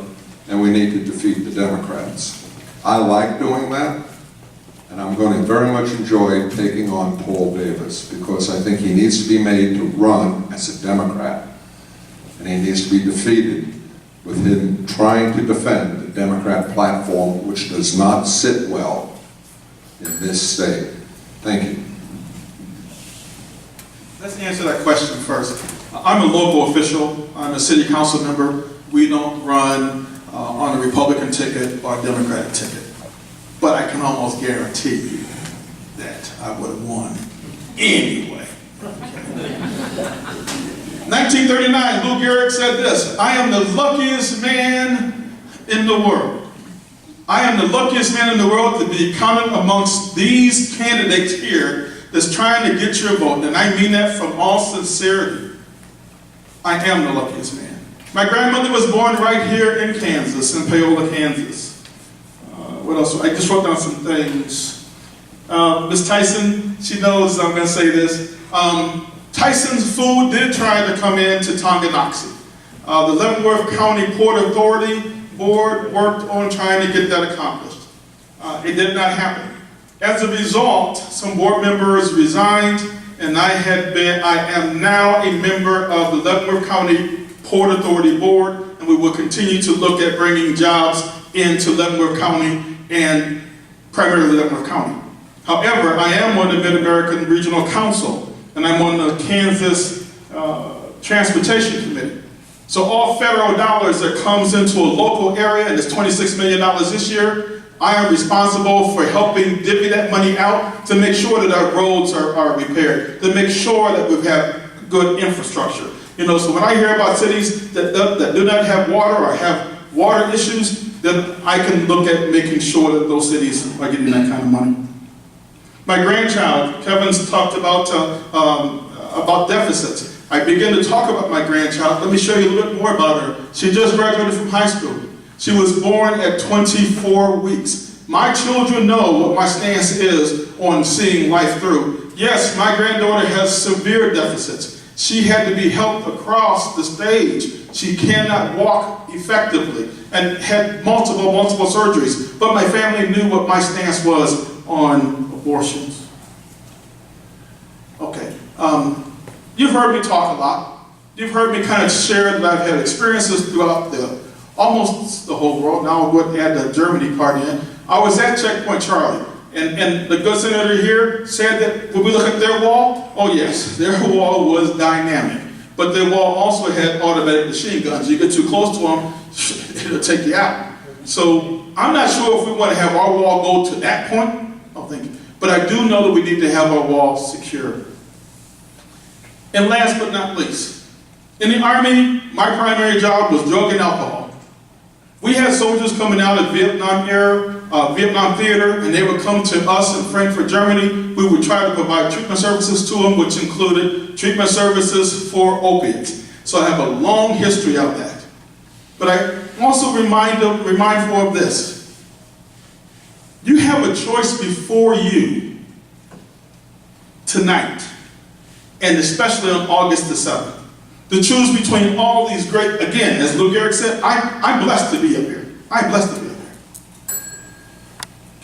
and we need to defeat the Democrats. I like doing that, and I'm going to very much enjoy taking on Paul Davis, because I think he needs to be made to run as a Democrat, and he needs to be defeated with him trying to defend the Democrat platform, which does not sit well in this state. Thank you. Let's answer that question first. I'm a local official. I'm a city council member. We don't run on a Republican ticket or a Democratic ticket. But I can almost guarantee you that I would have won anyway. 1939, Lou Gehrig said this: I am the luckiest man in the world. I am the luckiest man in the world to be counted amongst these candidates here that's trying to get your vote. And I mean that from all sincerity. I am the luckiest man. My grandmother was born right here in Kansas, in Paola, Kansas. What else? I just wrote down some things. Ms. Tyson, she knows I'm going to say this. Tyson's Food did try to come in to Tonganoxie. The Leavenworth County Port Authority Board worked on trying to get that accomplished. It did not happen. As a result, some board members resigned, and I am now a member of the Leavenworth County Port Authority Board, and we will continue to look at bringing jobs into Leavenworth County and primarily Leavenworth County. However, I am on the Mid-American Regional Council, and I'm on the Kansas Transportation Committee. So all federal dollars that comes into a local area, and it's $26 million this year, I am responsible for helping divvy that money out to make sure that our roads are repaired, to make sure that we have good infrastructure. You know, so when I hear about cities that do not have water or have water issues, then I can look at making sure that those cities are getting that kind of money. My grandchild, Kevin's talked about deficits. I begin to talk about my grandchild. Let me show you a little bit more about her. She just graduated from high school. She was born at 24 weeks. My children know what my stance is on seeing life through. Yes, my granddaughter has severe deficits. She had to be helped across the stage. She cannot walk effectively and had multiple surgeries. But my family knew what my stance was on abortions. Okay. You've heard me talk a lot. You've heard me kind of share that I've had experiences throughout almost the whole world. Now I'll go ahead and add the Germany part in. I was at Checkpoint Charlie, and the good senator here said that when we look at their wall, oh yes, their wall was dynamic. But their wall also had automatic machine guns. You get too close to them, it'll take you out. So I'm not sure if we want to have our wall go to that point. I don't think. But I do know that we need to have our wall secure. And last but not least, in the Army, my primary job was drug and alcohol. We had soldiers coming out of Vietnam theater, and they would come to us in Frankfurt, Germany. We would try to provide treatment services to them, which included treatment services for opiates. So I have a long history of that. But I also remindful of this. You have a choice before you tonight, and especially on August the 7th, to choose between all these great, again, as Lou Gehrig said, I'm blessed to be up here. I'm blessed to be